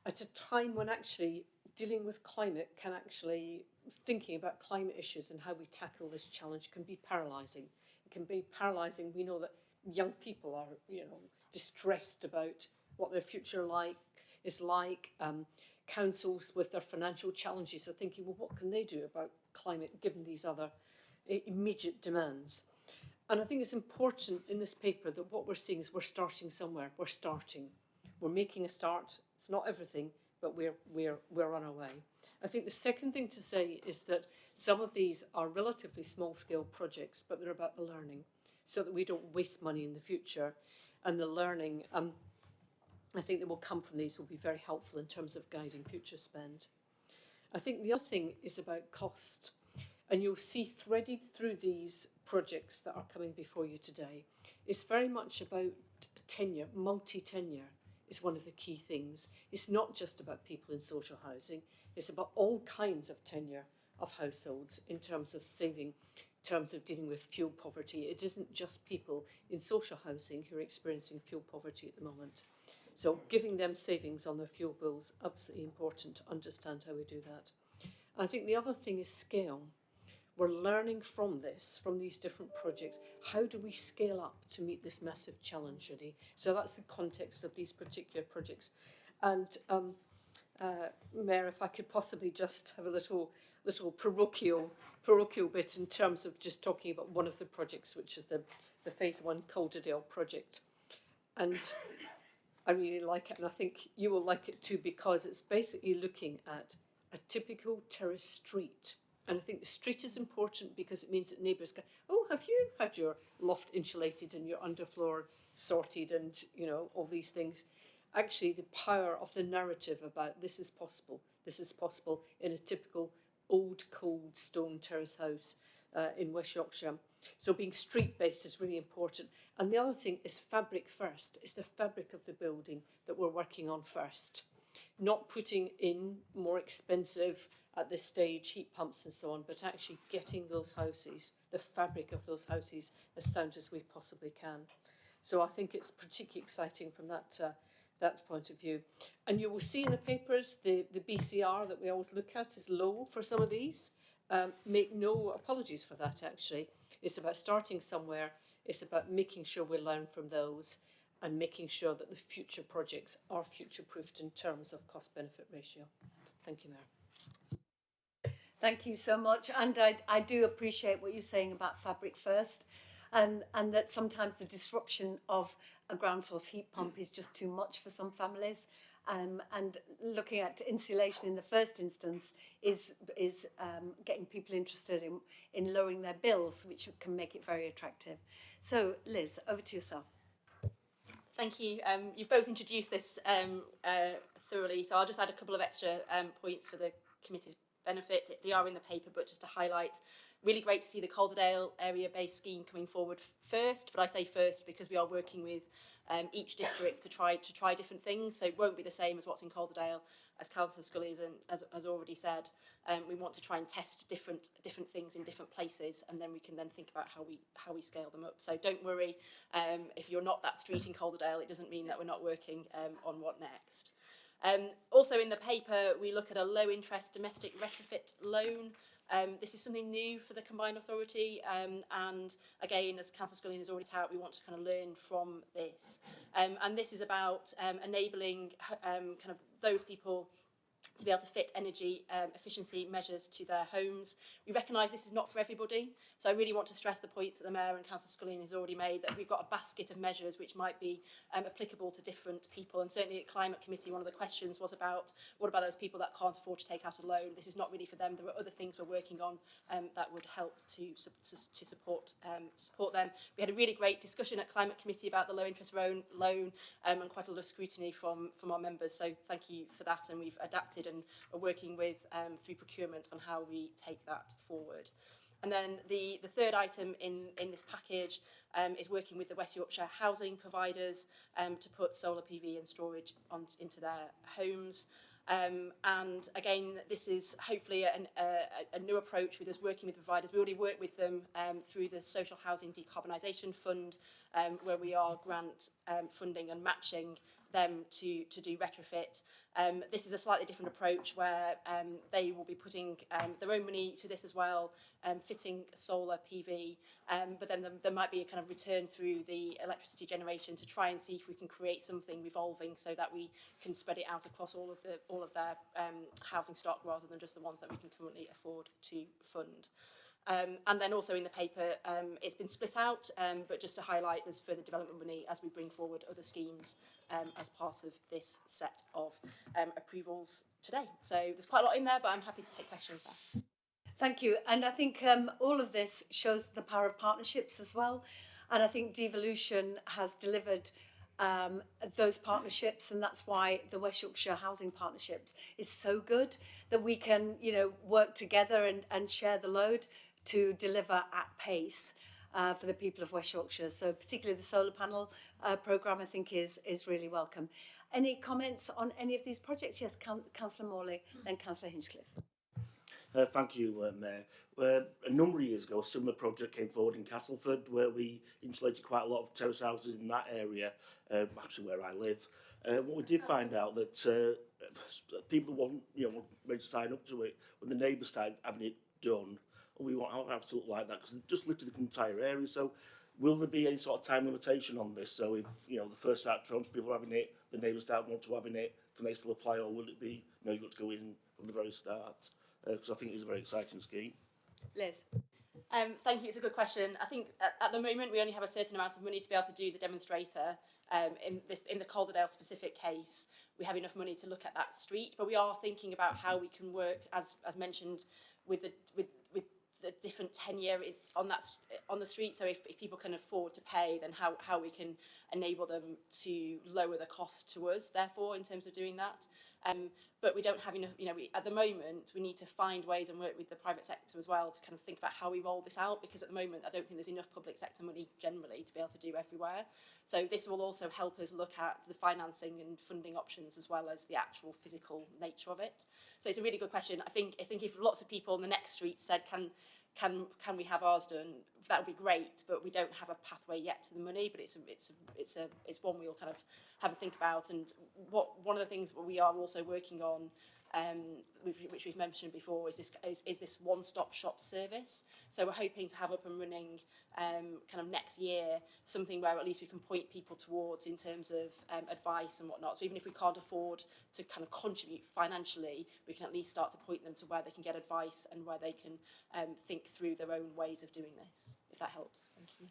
at a time when actually dealing with climate can actually, thinking about climate issues and how we tackle this challenge can be paralysing. It can be paralysing. We know that young people are, distressed about what their future is like. Councils with their financial challenges are thinking, well, what can they do about climate given these other immediate demands? And I think it's important in this paper that what we're seeing is we're starting somewhere. We're starting. We're making a start. It's not everything, but we're on our way. I think the second thing to say is that some of these are relatively small-scale projects, but they're about the learning, so that we don't waste money in the future. And the learning, I think that will come from these will be very helpful in terms of guiding future spend. I think the other thing is about cost. And you'll see threaded through these projects that are coming before you today, it's very much about tenure, multi-tenure is one of the key things. It's not just about people in social housing, it's about all kinds of tenure of households in terms of saving, in terms of dealing with fuel poverty. It isn't just people in social housing who are experiencing fuel poverty at the moment. So giving them savings on their fuel bills, absolutely important to understand how we do that. I think the other thing is scale. We're learning from this, from these different projects. How do we scale up to meet this massive challenge, really? So that's the context of these particular projects. And Mayor, if I could possibly just have a little parochial bit in terms of just talking about one of the projects, which is the Phase 1 Calderdale project. And I really like it, and I think you will like it too, because it's basically looking at a typical terrace street. And I think the street is important because it means that neighbours go, oh, have you had your loft insulated and your underfloor sorted and, all these things. Actually, the power of the narrative about this is possible in a typical old, cold stone terrace house in West Yorkshire. So being street-based is really important. And the other thing is fabric first. It's the fabric of the building that we're working on first. Not putting in more expensive, at this stage, heat pumps and so on, but actually getting those houses, the fabric of those houses, as sound as we possibly can. So I think it's particularly exciting from that point of view. And you will see in the papers, the BCR that we always look at is low for some of these. Make no apologies for that, actually. It's about starting somewhere. It's about making sure we learn from those and making sure that the future projects are future-proofed in terms of cost-benefit ratio. Thank you, Mayor. Thank you so much. And I do appreciate what you're saying about fabric first, and that sometimes the disruption of a ground source heat pump is just too much for some families. And looking at insulation in the first instance is getting people interested in lowering their bills, which can make it very attractive. So, Liz, over to yourself. Thank you. You've both introduced this thoroughly, so I'll just add a couple of extra points for the committee's benefit. They are in the paper, but just to highlight, really great to see the Calderdale area-based scheme coming forward first, but I say first because we are working with each district to try different things, so it won't be the same as what's in Calderdale, as Councillor Scully has already said. We want to try and test different things in different places, and then we can then think about how we scale them up. So don't worry, if you're not that street in Calderdale, it doesn't mean that we're not working on what next. Also in the paper, we look at a low interest domestic retrofit loan. This is something new for the combined authority, and again, as Councillor Scullion has already touted, we want to kind of learn from this. And this is about enabling kind of those people to be able to fit energy efficiency measures to their homes. We recognise this is not for everybody, so I really want to stress the points that the Mayor and Councillor Scullion has already made, that we've got a basket of measures which might be applicable to different people, and certainly at Climate Committee one of the questions was about what about those people that can't afford to take out a loan. This is not really for them. There are other things we're working on that would help to support them. We had a really great discussion at Climate Committee about the low interest loan and quite a lot of scrutiny from our members, so thank you for that, and we've adapted contracted and are working with through procurement on how we take that forward. And then the third item in this package is working with the West Yorkshire housing providers to put solar PV and storage into their homes. And again, this is hopefully a new approach with us working with providers. We already work with them through the Social Housing Decarbonisation Fund, where we are grant funding and matching them to do retrofit. This is a slightly different approach where they will be putting their own money to this as well, fitting solar PV, but then there might be a kind of return through the electricity generation to try and see if we can create something revolving so that we can spread it out across all of their housing stock rather than just the ones that we can currently afford to fund. And then also in the paper, it's been split out, but just to highlight, there's further development money as we bring forward other schemes as part of this set of approvals today. So there's quite a lot in there, but I'm happy to take questions there. Thank you. And I think all of this shows the power of partnerships as well. And I think devolution has delivered those partnerships, and that's why the West Yorkshire Housing Partnerships is so good, that we can, you know, work together and share the load to deliver at pace for the people of West Yorkshire. So particularly the solar panel programme, I think is really welcome. Any comments on any of these projects? Yes, Councillor Morley, then Councillor Hinchcliffe. Thank you, Mayor. A number of years ago, a similar project came forward in Castleford, where we insulated quite a lot of terrace houses in that area, actually where I live. What we did find out that people wasn't, ready to sign up to it when the neighbours started having it done. And we want our house to look like that because it just lifted the entire area. So, will there be any sort of time limitation on this? So, if the first tranche people are having it, the neighbours start wanting to having it, can they still apply, or will it be you've got to go in from the very start? Because I think it's a very exciting scheme. Liz. Thank you, it's a good question. I think at the moment we only have a certain amount of money to be able to do the demonstrator. In the Calderdale specific case, we have enough money to look at that street, but we are thinking about how we can work, as mentioned, with the different tenure on the street. So if people can afford to pay, then how we can enable them to lower the cost to us, therefore, in terms of doing that. But we don't have enough, at the moment, we need to find ways and work with the private sector as well to kind of think about how we roll this out, because at the moment, I don't think there's enough public sector money generally to be able to do everywhere. So this will also help us look at the financing and funding options as well as the actual physical nature of it. So it's a really good question. I think if lots of people on the next street said, can we have ours done? That would be great, but we don't have a pathway yet to the money. But it's one we'll kind of have a think about. And one of the things we are also working on, which we've mentioned before, is this one-stop shop service. So we're hoping to have up and running kind of next year something where at least we can point people towards in terms of advice and whatnot. So even if we can't afford to kind of contribute financially, we can at least start to point them to where they can get advice and where they can think through their own ways of doing this, if that helps. Thank you.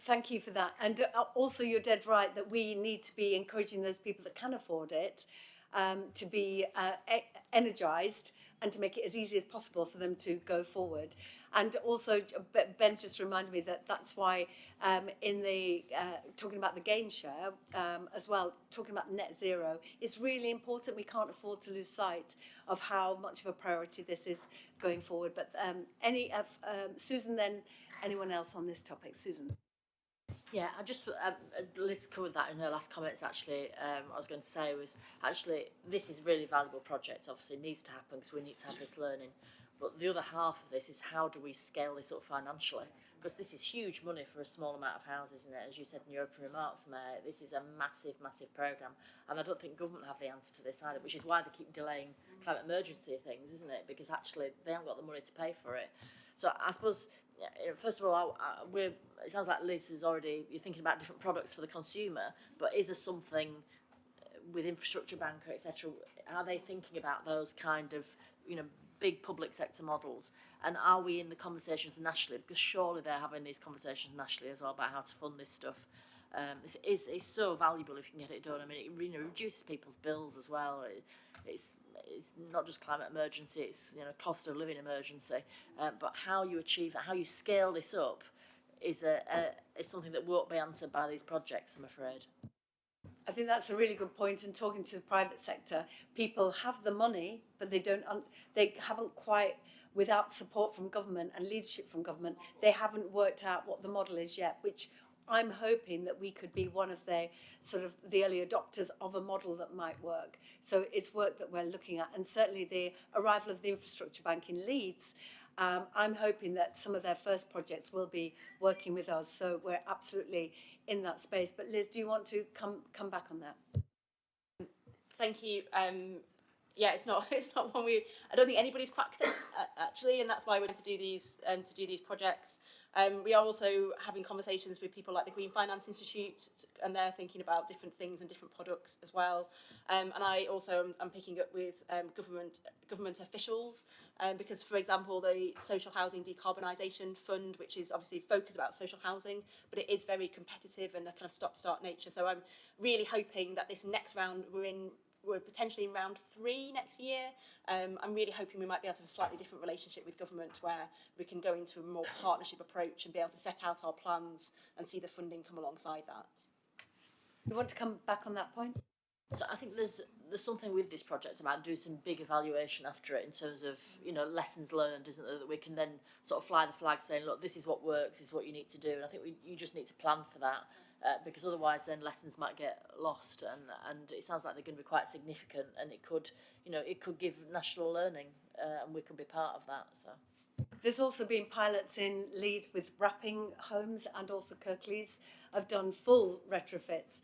Thank you for that. And also you're dead right that we need to be encouraging those people that can afford it to be energised and to make it as easy as possible for them to go forward. And also, Ben just reminded me that that's why in the talking about the gain share as well, talking about net zero, it's really important. We can't afford to lose sight of how much of a priority this is going forward. But Susan, then anyone else on this topic? Susan. Yeah, I just Liz covered that in her last comments. Actually, what I was going to say was actually this is a really valuable project. Obviously, it needs to happen because we need to have this learning. But the other half of this is how do we scale this up financially? Because this is huge money for a small amount of houses, isn't it? As you said in your opening remarks, Mayor, this is a massive, massive programme. And I don't think government have the answer to this either, which is why they keep delaying climate emergency things, isn't it? Because actually they haven't got the money to pay for it. So I suppose, first of all, it sounds like Liz is already, you're thinking about different products for the consumer, but is there something with infrastructure banker, etc., are they thinking about those kind of, big public sector models, and are we in the conversations nationally? Because surely they're having these conversations nationally as well about how to fund this stuff. It's so valuable if you can get it done. I mean, it reduces people's bills as well. It's not just climate emergency; it's cost of living emergency. But how you achieve that, how you scale this up, is something that won't be answered by these projects, I'm afraid. I think that's a really good point. And talking to the private sector, people have the money, but they haven't quite, without support from government and leadership from government, they haven't worked out what the model is yet, which I'm hoping that we could be one of the sort of the early adopters of a model that might work. So it's work that we're looking at, and certainly the arrival of the Infrastructure Bank in Leeds, I'm hoping that some of their first projects will be working with us. So we're absolutely in that space. But Liz, do you want to come back on that? Thank you. Yeah, it's not one I don't think anybody's cracked it actually, and that's why we're going to do these projects. We are also having conversations with people like the Green Finance Institute, and they're thinking about different things and different products as well. And I also am picking up with government officials, because, for example, the Social Housing Decarbonisation Fund, which is obviously focused about social housing, but it is very competitive and a kind of stop-start nature. So I'm really hoping that this next round we're potentially in round 3 next year. I'm really hoping we might be able to have a slightly different relationship with government where we can go into a more partnership approach and be able to set out our plans and see the funding come alongside that. You want to come back on that point? So I think there's something with this project about doing some big evaluation after it in terms of, you know, lessons learned, isn't there, that we can then sort of fly the flag saying, look, this is what works, this is what you need to do. And I think you just need to plan for that. Because otherwise then lessons might get lost, and it sounds like they're going to be quite significant, and it could give national learning, and we could be part of that. So there's also been pilots in Leeds with wrapping homes, and also Kirklees have done full retrofits.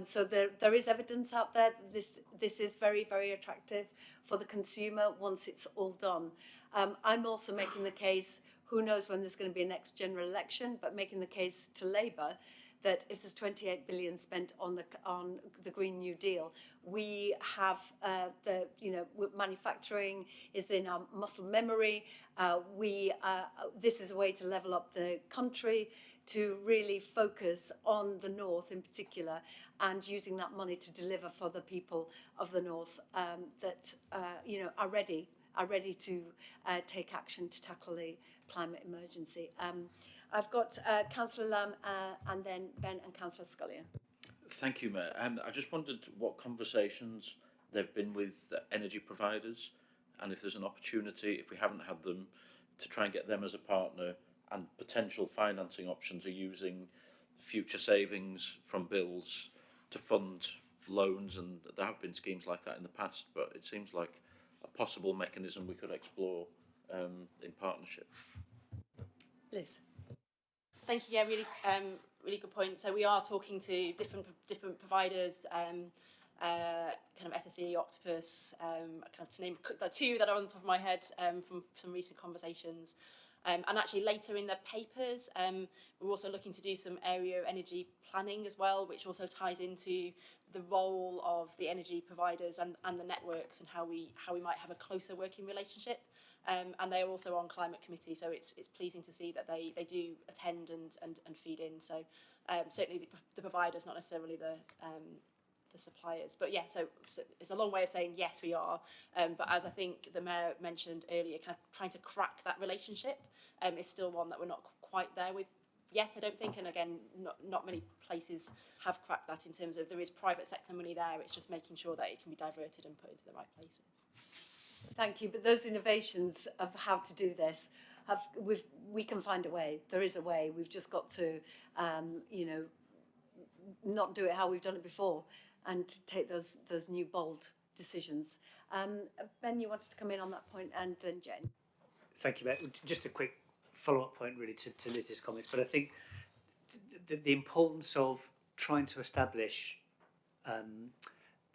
So there is evidence out there that this is very, very attractive for the consumer once it's all done. I'm also making the case, who knows when there's going to be a next general election, but making the case to Labour that if there's 28 billion spent on the Green New Deal, we have manufacturing is in our muscle memory. This is a way to level up the country, to really focus on the north in particular, and using that money to deliver for the people of the north that are ready to take action to tackle the climate emergency. I've got Councillor Lamb and then Ben and Councillor Scullion. Thank you, Mayor. I just wondered what conversations there have been with energy providers, and if there's an opportunity, if we haven't had them, to try and get them as a partner, and potential financing options are using future savings from bills to fund loans, and there have been schemes like that in the past, but it seems like a possible mechanism we could explore in partnership. Liz. Thank you. Yeah, really good point. So we are talking to different providers, kind of SSE, Octopus, kind of to name the 2 that are on the top of my head from some recent conversations. And actually later in the papers, we're also looking to do some area energy planning as well, which also ties into the role of the energy providers and the networks, and how we might have a closer working relationship. And they are also on climate committee, so it's pleasing to see that they do attend and feed in. So certainly the providers, not necessarily the suppliers. But yeah, so it's a long way of saying yes, we are. But as I think the Mayor mentioned earlier, kind of trying to crack that relationship is still one that we're not quite there with yet, I don't think. And again, not many places have cracked that in terms of there is private sector money there. It's just making sure that it can be diverted and put into the right places. Thank you. But those innovations of how to do this, we can find a way. There is a way. We've just got to, not do it how we've done it before, and take those new bold decisions. Ben, you wanted to come in on that point, and then Jen. Thank you, Matt. Just a quick follow-up point, really, to Liz's comments. But I think the importance of trying to establish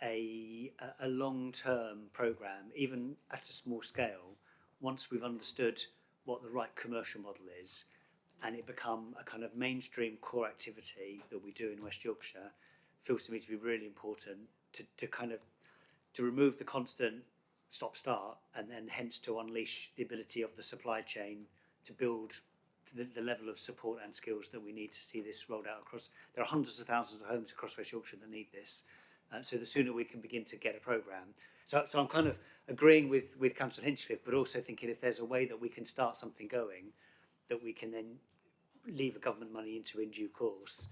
a long-term programme, even at a small scale, once we've understood what the right commercial model is, and it become a kind of mainstream core activity that we do in West Yorkshire, feels to me to be really important to remove the constant stop-start, and then hence to unleash the ability of the supply chain to build the level of support and skills that we need to see this rolled out across. There are hundreds of thousands of homes across West Yorkshire that need this. So the sooner we can begin to get a programme. So I'm kind of agreeing with Councillor Hinchcliffe, but also thinking if there's a way that we can start something going, that we can then leave a government money into in due course,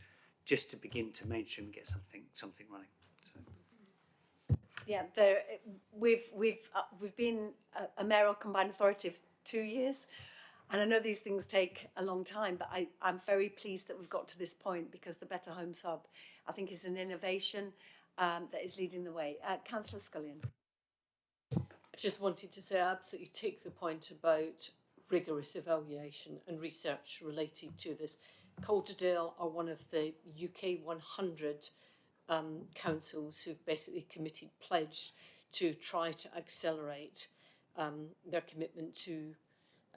just to begin to mainstream and get something running. So. Yeah, we've been a mayoral combined authority for 2 years, and I know these things take a long time, but I'm very pleased that we've got to this point, because the Better Homes Hub, I think, is an innovation that is leading the way. Councillor Scullion. I just wanted to say I absolutely take the point about rigorous evaluation and research related to this. Calderdale are one of the UK 100 councils who've basically pledged to try to accelerate their commitment to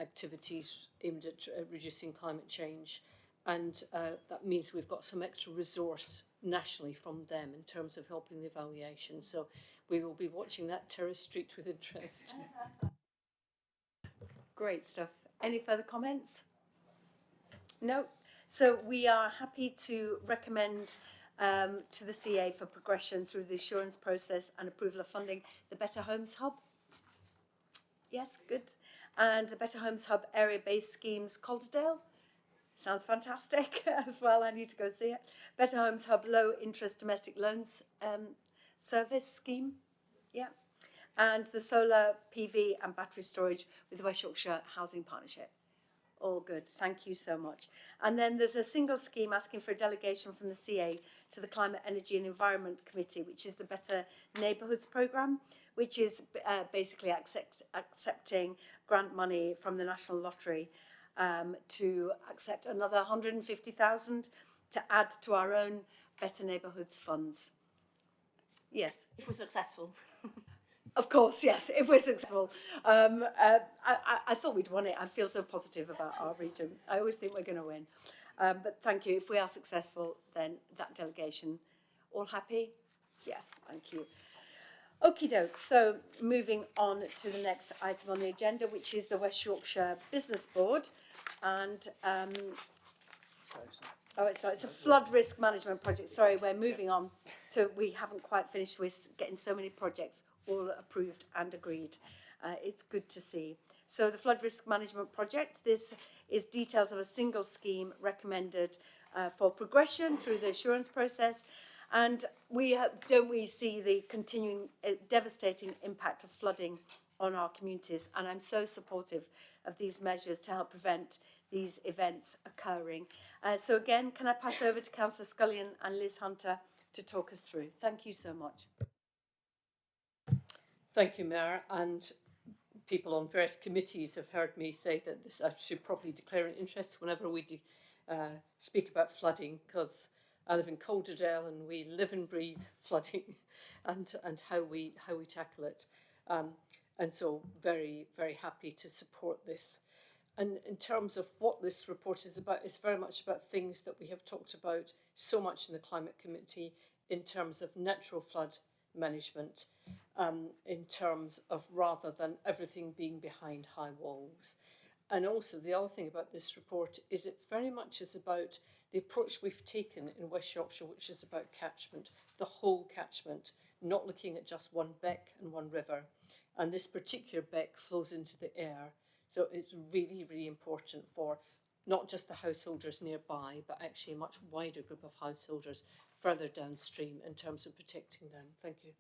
activities aimed at reducing climate change. And that means we've got some extra resource nationally from them in terms of helping the evaluation. So we will be watching that Terrace Street with interest. Great stuff. Any further comments? No. So we are happy to recommend to the CA for progression through the assurance process and approval of funding the Better Homes Hub. Yes, good. And the Better Homes Hub area-based schemes, Calderdale. Sounds fantastic as well. I need to go see it. Better Homes Hub low interest domestic loans service scheme. Yeah. And the solar PV and battery storage with the West Yorkshire Housing Partnership. All good. Thank you so much. And then there's a single scheme asking for a delegation from the CA to the Climate, Energy and Environment Committee, which is the Better Neighbourhoods Programme, which is basically accepting grant money from the National Lottery to accept another 150,000 to add to our own Better Neighbourhoods funds. Yes. If we're successful. Of course, yes, if we're successful. I thought we'd won it. I feel so positive about our region. I always think we're going to win. But thank you. If we are successful, then that delegation, all happy? Yes, thank you. Okie doke. So moving on to the next item on the agenda, which is the West Yorkshire Business Board. And it's a flood risk management project. Sorry, we're moving on to, we haven't quite finished with getting so many projects all approved and agreed. It's good to see. So the flood risk management project, this is details of a single scheme recommended for progression through the assurance process. And don't we see the continuing devastating impact of flooding on our communities? And I'm so supportive of these measures to help prevent these events occurring. So again, can I pass over to Councillor Scullion and Liz Hunter to talk us through? Thank you so much. Thank you, Mayor. And people on various committees have heard me say that I should probably declare an interest whenever we speak about flooding, because I live in Calderdale and we live and breathe flooding and how we tackle it. And so very, very happy to support this. And in terms of what this report is about, it's very much about things that we have talked about so much in the Climate Committee in terms of natural flood management, in terms of rather than everything being behind high walls. And also the other thing about this report is it very much is about the approach we've taken in West Yorkshire, which is about catchment, the whole catchment, not looking at just one beck and one river. And this particular beck flows into the Aire. So it's really, really important for not just the householders nearby, but actually a much wider group of householders further downstream in terms of protecting them. Thank you.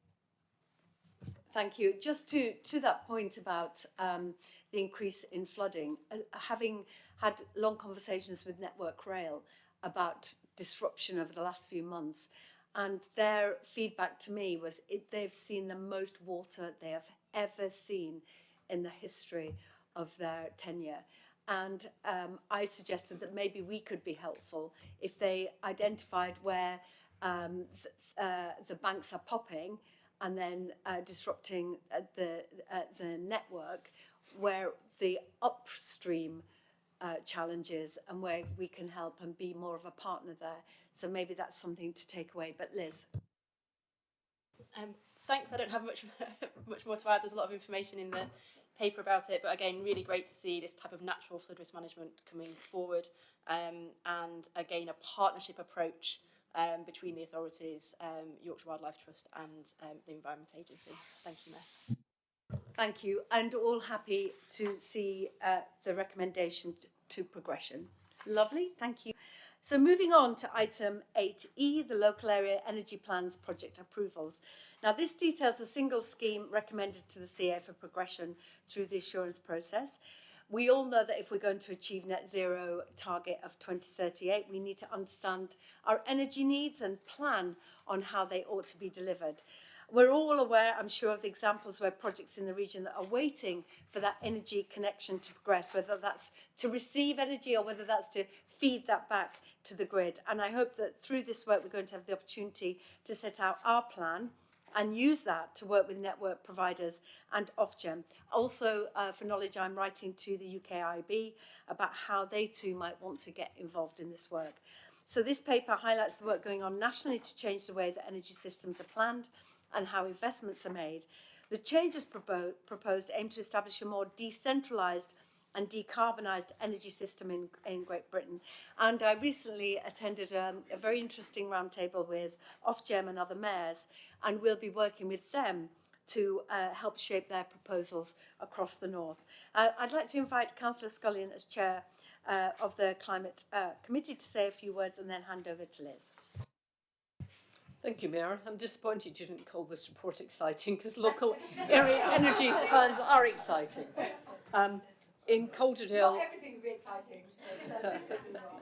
Thank you. Just to that point about the increase in flooding, having had long conversations with Network Rail about disruption over the last few months, and their feedback to me was they've seen the most water they have ever seen in the history of their tenure. And I suggested that maybe we could be helpful if they identified where the banks are popping and then disrupting the network, where the upstream challenges and where we can help and be more of a partner there. So maybe that's something to take away. But Liz. Thanks. I don't have much more to add. There's a lot of information in the paper about it, but again, really great to see this type of natural flood risk management coming forward, and again, a partnership approach between the authorities, Yorkshire Wildlife Trust and the Environment Agency. Thank you, Mayor. Thank you, and all happy to see the recommendation to progression. Lovely, thank you. So moving on to item 8E, the local area energy plans project approvals. Now this details a single scheme recommended to the CA for progression through the assurance process. We all know that if we're going to achieve net zero target of 2038, we need to understand our energy needs and plan on how they ought to be delivered. We're all aware, I'm sure, of the examples where projects in the region that are waiting for that energy connection to progress, whether that's to receive energy or whether that's to feed that back to the grid. And I hope that through this work, we're going to have the opportunity to set out our plan and use that to work with network providers and Ofgem. Also, for knowledge, I'm writing to the UKIB about how they too might want to get involved in this work. So this paper highlights the work going on nationally to change the way that energy systems are planned and how investments are made. The changes proposed aim to establish a more decentralised and decarbonised energy system in Great Britain. And I recently attended a very interesting roundtable with Ofgem and other mayors, and we'll be working with them to help shape their proposals across the north. I'd like to invite Councillor Scullion as chair of the Climate Committee to say a few words and then hand over to Liz. Thank you, Mayor. I'm disappointed you didn't call this report exciting because local area energy plans are exciting. In Calderdale... Not everything will be exciting, but this is as well.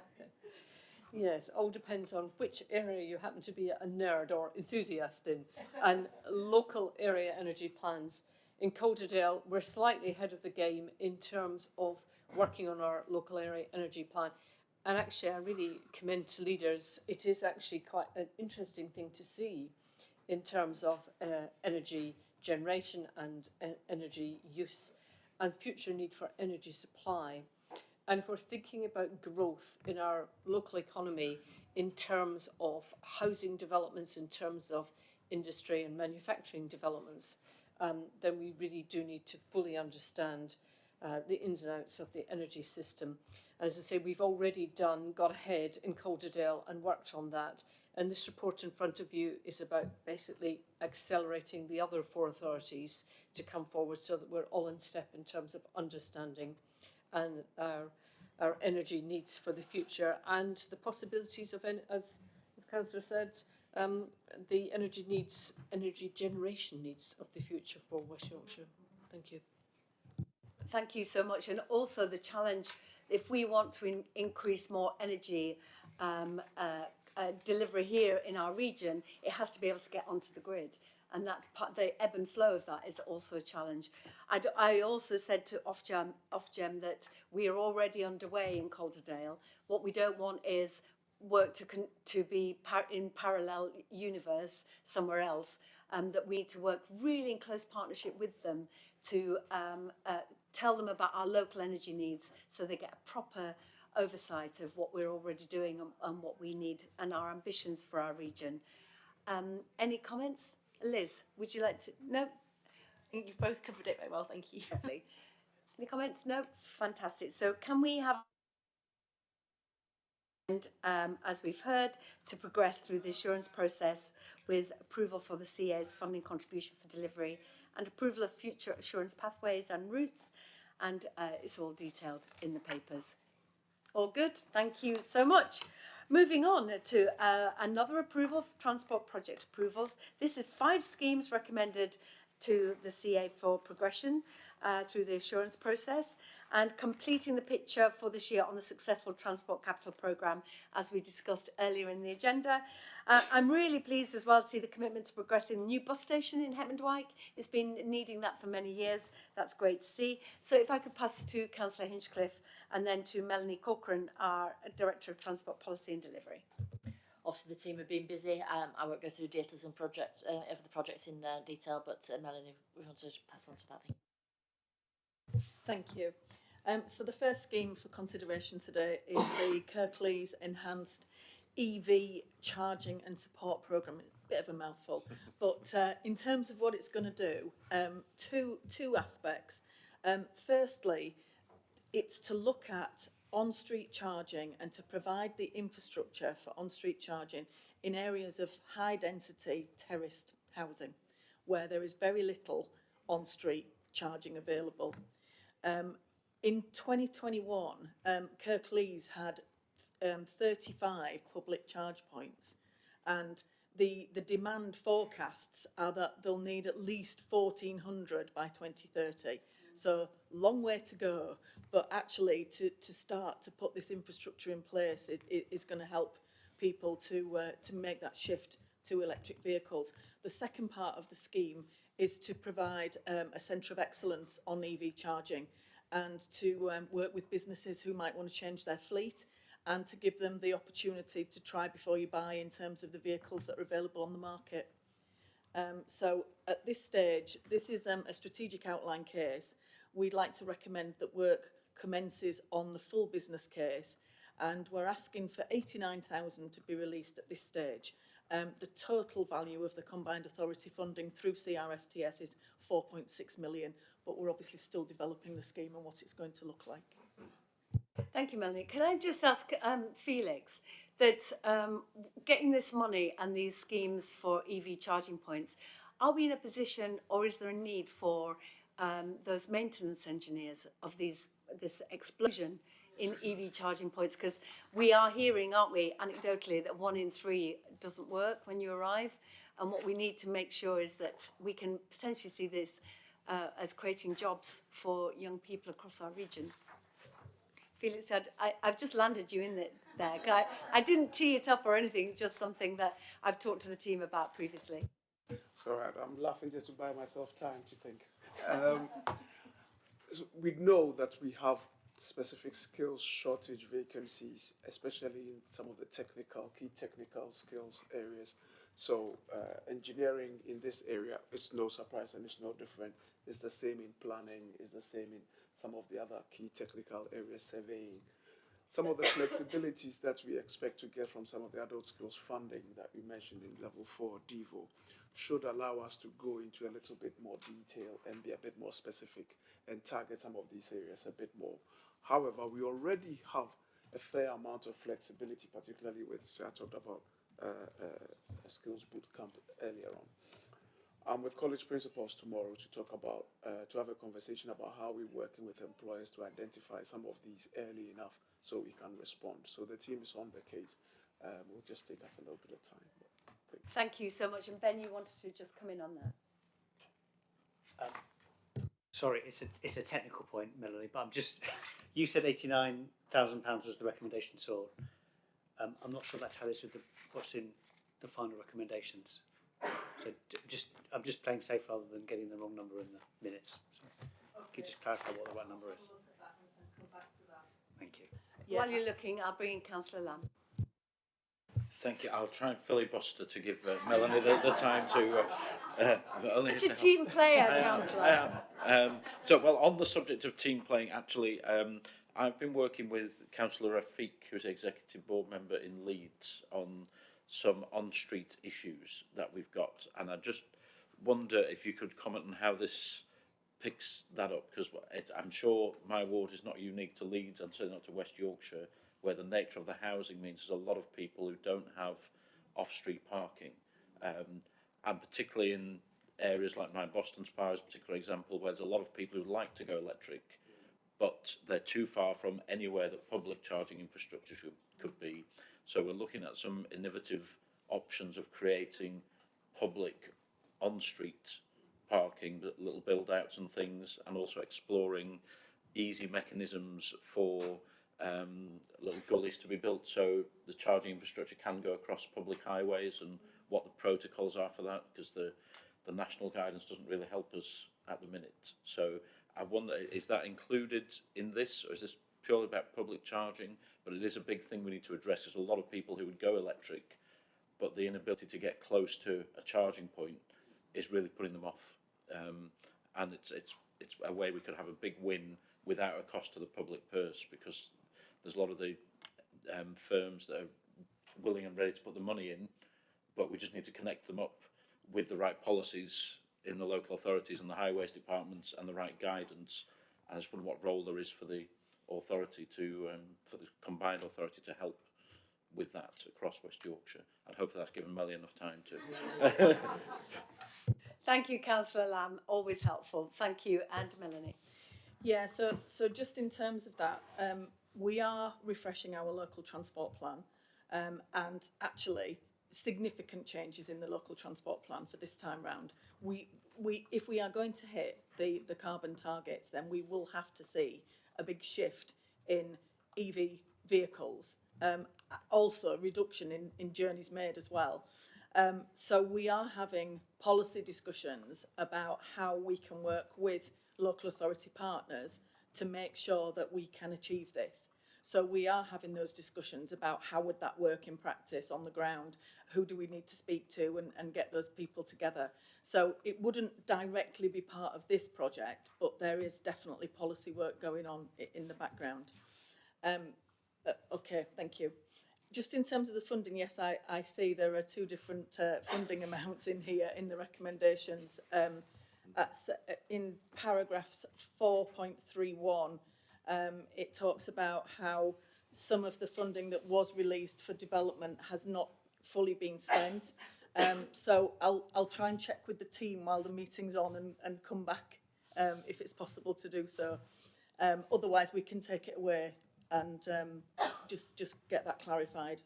Yes, all depends on which area you happen to be a nerd or enthusiast in. And local area energy plans. In Calderdale, we're slightly ahead of the game in terms of working on our local area energy plan. And actually, I really commend to leaders. It is actually quite an interesting thing to see in terms of energy generation and energy use and future need for energy supply. And if we're thinking about growth in our local economy in terms of housing developments, in terms of industry and manufacturing developments, then we really do need to fully understand the ins and outs of the energy system. As I say, we've already got ahead in Calderdale and worked on that. And this report in front of you is about basically accelerating the other 4 authorities to come forward so that we're all in step in terms of understanding and our energy needs for the future and the possibilities of, as Councillor said, the energy generation needs of the future for West Yorkshire. Thank you. Thank you so much. And also the challenge, if we want to increase more energy delivery here in our region, it has to be able to get onto the grid. And that's the ebb and flow of that is also a challenge. I also said to Ofgem that we are already underway in Calderdale. What we don't want is work to be in parallel universe somewhere else. That we need to work really in close partnership with them to tell them about our local energy needs so they get a proper oversight of what we're already doing and what we need and our ambitions for our region. Any comments? Liz, would you like to? No? You've both covered it very well, thank you. Lovely. Any comments? No? Fantastic. So can we have, as we've heard, to progress through the assurance process with approval for the CA's funding contribution for delivery and approval of future assurance pathways and routes, and it's all detailed in the papers. All good, thank you so much. Moving on to another approval for transport project approvals. This is 5 schemes recommended to the CA for progression through the assurance process and completing the picture for this year on the successful Transport Capital Programme, as we discussed earlier in the agenda. I'm really pleased as well to see the commitment to progressing the new bus station in Hetmondwike. It's been needing that for many years. That's great to see. So if I could pass to Councillor Hinchcliffe and then to Melanie Corcoran, our Director of Transport Policy and Delivery. Obviously, the team have been busy. I won't go through details and project of the projects in detail, but Melanie, we want to pass on to that. Thank you. So the first scheme for consideration today is the Kirklees Enhanced EV Charging and Support Programme. A bit of a mouthful, but in terms of what it's going to do, two aspects. Firstly, it's to look at on-street charging and to provide the infrastructure for on-street charging in areas of high-density terraced housing, where there is very little on-street charging available. In 2021, Kirklees had 35 public charge points, and the demand forecasts are that they'll need at least 1,400 by 2030. So long way to go, but actually to start to put this infrastructure in place, it is going to help people to make that shift to electric vehicles. The second part of the scheme is to provide a centre of excellence on EV charging, and to work with businesses who might want to change their fleet, and to give them the opportunity to try before you buy in terms of the vehicles that are available on the market. So at this stage, this is a strategic outline case. We'd like to recommend that work commences on the full business case, and we're asking for 89,000 to be released at this stage. The total value of the combined authority funding through CRSTS is 4.6 million, but we're obviously still developing the scheme and what it's going to look like. Thank you, Melanie. Can I just ask Felix that getting this money and these schemes for EV charging points, are we in a position, or is there a need for those maintenance engineers of this explosion in EV charging points? Because we are hearing, aren't we, anecdotally, that 1 in 3 doesn't work when you arrive. And what we need to make sure is that we can potentially see this as creating jobs for young people across our region. Felix said, I've just landed you in there. I didn't tee it up or anything, it's just something that I've talked to the team about previously. It's all right, I'm laughing just to buy myself time to think. So we know that we have specific skills shortage vacancies, especially in some of the key technical skills areas. So engineering in this area is no surprise, and it's no different. It's the same in planning, it's the same in some of the other key technical areas, surveying. Some of the flexibilities that we expect to get from some of the adult skills funding that we mentioned in level 4 DEVO should allow us to go into a little bit more detail and be a bit more specific and target some of these areas a bit more. However, we already have a fair amount of flexibility, particularly with, I talked about a skills boot camp earlier on. I'm with college principals tomorrow to talk about, to have a conversation about how we're working with employers to identify some of these early enough so we can respond. So the team is on the case. It will just take us a little bit of time. Thank you so much. And Ben, you wanted to just come in on that. Sorry, it's a technical point, Melanie, but I'm just, you said £89,000 was the recommendation, so I'm not sure that tallies with what's in the final recommendations. So I'm just playing safe rather than getting the wrong number in the minutes. So could you just clarify what the right number is? Thank you. Yeah. While you're looking, I'll bring in Councillor Lamb. Thank you. I'll try and filibuster to give Melanie the time to... Such a team player, Councillor. So, well, on the subject of team playing, actually, I've been working with Councillor Rafiq, who's Executive Board Member in Leeds, on some on-street issues that we've got. And I just wonder if you could comment on how this picks that up, because I'm sure my ward is not unique to Leeds and certainly not to West Yorkshire, where the nature of the housing means there's a lot of people who don't have off-street parking. And particularly in areas like my Boston Spa is a particular example, where there's a lot of people who like to go electric, but they're too far from anywhere that public charging infrastructure could be. So we're looking at some innovative options of creating public on-street parking, little build-outs and things, and also exploring easy mechanisms for little gullies to be built so the charging infrastructure can go across public highways, and what the protocols are for that, because the national guidance doesn't really help us at the minute. So I wonder, is that included in this, or is this purely about public charging? But it is a big thing we need to address. There's a lot of people who would go electric, but the inability to get close to a charging point is really putting them off. And it's a way we could have a big win without a cost to the public purse, because there's a lot of the firms that are willing and ready to put the money in, but we just need to connect them up with the right policies in the local authorities and the highways departments and the right guidance. I just wonder what role there is for the authority to, for the combined authority to help with that across West Yorkshire. And hopefully that's given Melly enough time to. Thank you, Councillor Lamb. Always helpful. Thank you, and Melanie. Yeah, so just in terms of that, we are refreshing our local transport plan, and actually significant changes in the local transport plan for this time round. If we are going to hit the carbon targets, then we will have to see a big shift in EV vehicles. Also a reduction in journeys made as well. So we are having policy discussions about how we can work with local authority partners to make sure that we can achieve this. So we are having those discussions about how would that work in practice on the ground, who do we need to speak to and get those people together. So it wouldn't directly be part of this project, but there is definitely policy work going on in the background. Okay, thank you. Just in terms of the funding, yes, I see there are two different funding amounts in here in the recommendations. In paragraphs 4.31, it talks about how some of the funding that was released for development has not fully been spent. So I'll try and check with the team while the meeting's on and come back if it's possible to do so. Otherwise, we can take it away and just get that clarified.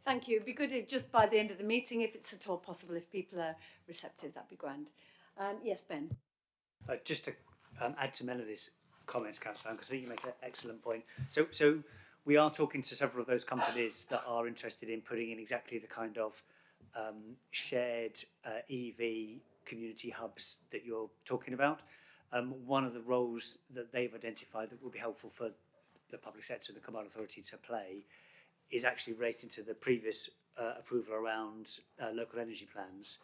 Thank you. It'd be good if just by the end of the meeting, if it's at all possible, if people are receptive, that'd be grand. Yes, Ben. Just to add to Melanie's comments, Councillor, because I think you make an excellent point. So we are talking to several of those companies that are interested in putting in exactly the kind of shared EV community hubs that you're talking about. One of the roles that they've identified that will be helpful for the public sector, the Combined Authority to play, is actually relating to the previous approval around local energy plans,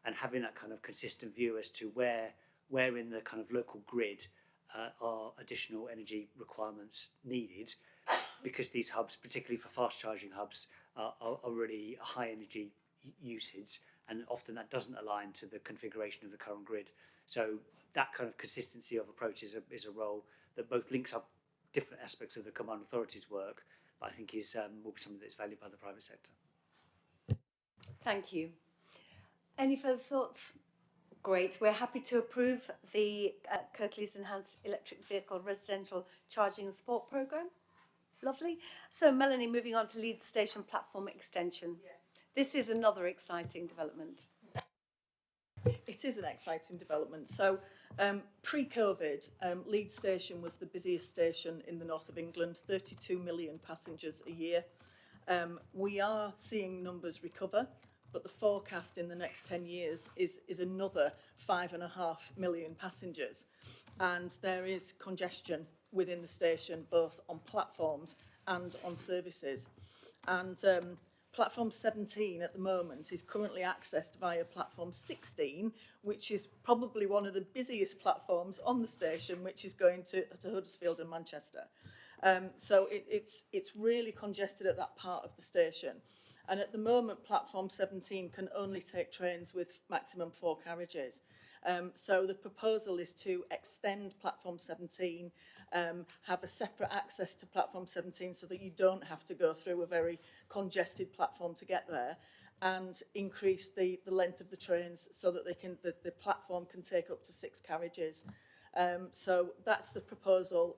and having that kind of consistent view as to where in the kind of local grid are additional energy requirements needed, because these hubs, particularly for fast charging hubs, are really high energy usage, and often that doesn't align to the configuration of the current grid. So that kind of consistency of approach is a role that both links up different aspects of the Combined Authority's work, but I think will be something that's valued by the private sector. Thank you. Any further thoughts? Great. We're happy to approve the Kirklees Enhanced Electric Vehicle Residential Charging and Support Programme. Lovely. So, Melanie, moving on to Leeds Station Platform Extension. Yes. This is another exciting development. It is an exciting development. So, pre-COVID, Leeds Station was the busiest station in the north of England, 32 million passengers a year. We are seeing numbers recover, but the forecast in the next 10 years is another 5.5 million passengers. And there is congestion within the station, both on platforms and on services. And Platform 17 at the moment is currently accessed via Platform 16, which is probably one of the busiest platforms on the station, which is going to Huddersfield and Manchester. So it's really congested at that part of the station. And at the moment, Platform 17 can only take trains with maximum 4 carriages. So the proposal is to extend Platform 17, have a separate access to Platform 17 so that you don't have to go through a very congested platform to get there, and increase the length of the trains so that the platform can take up to 6 carriages. So that's the proposal.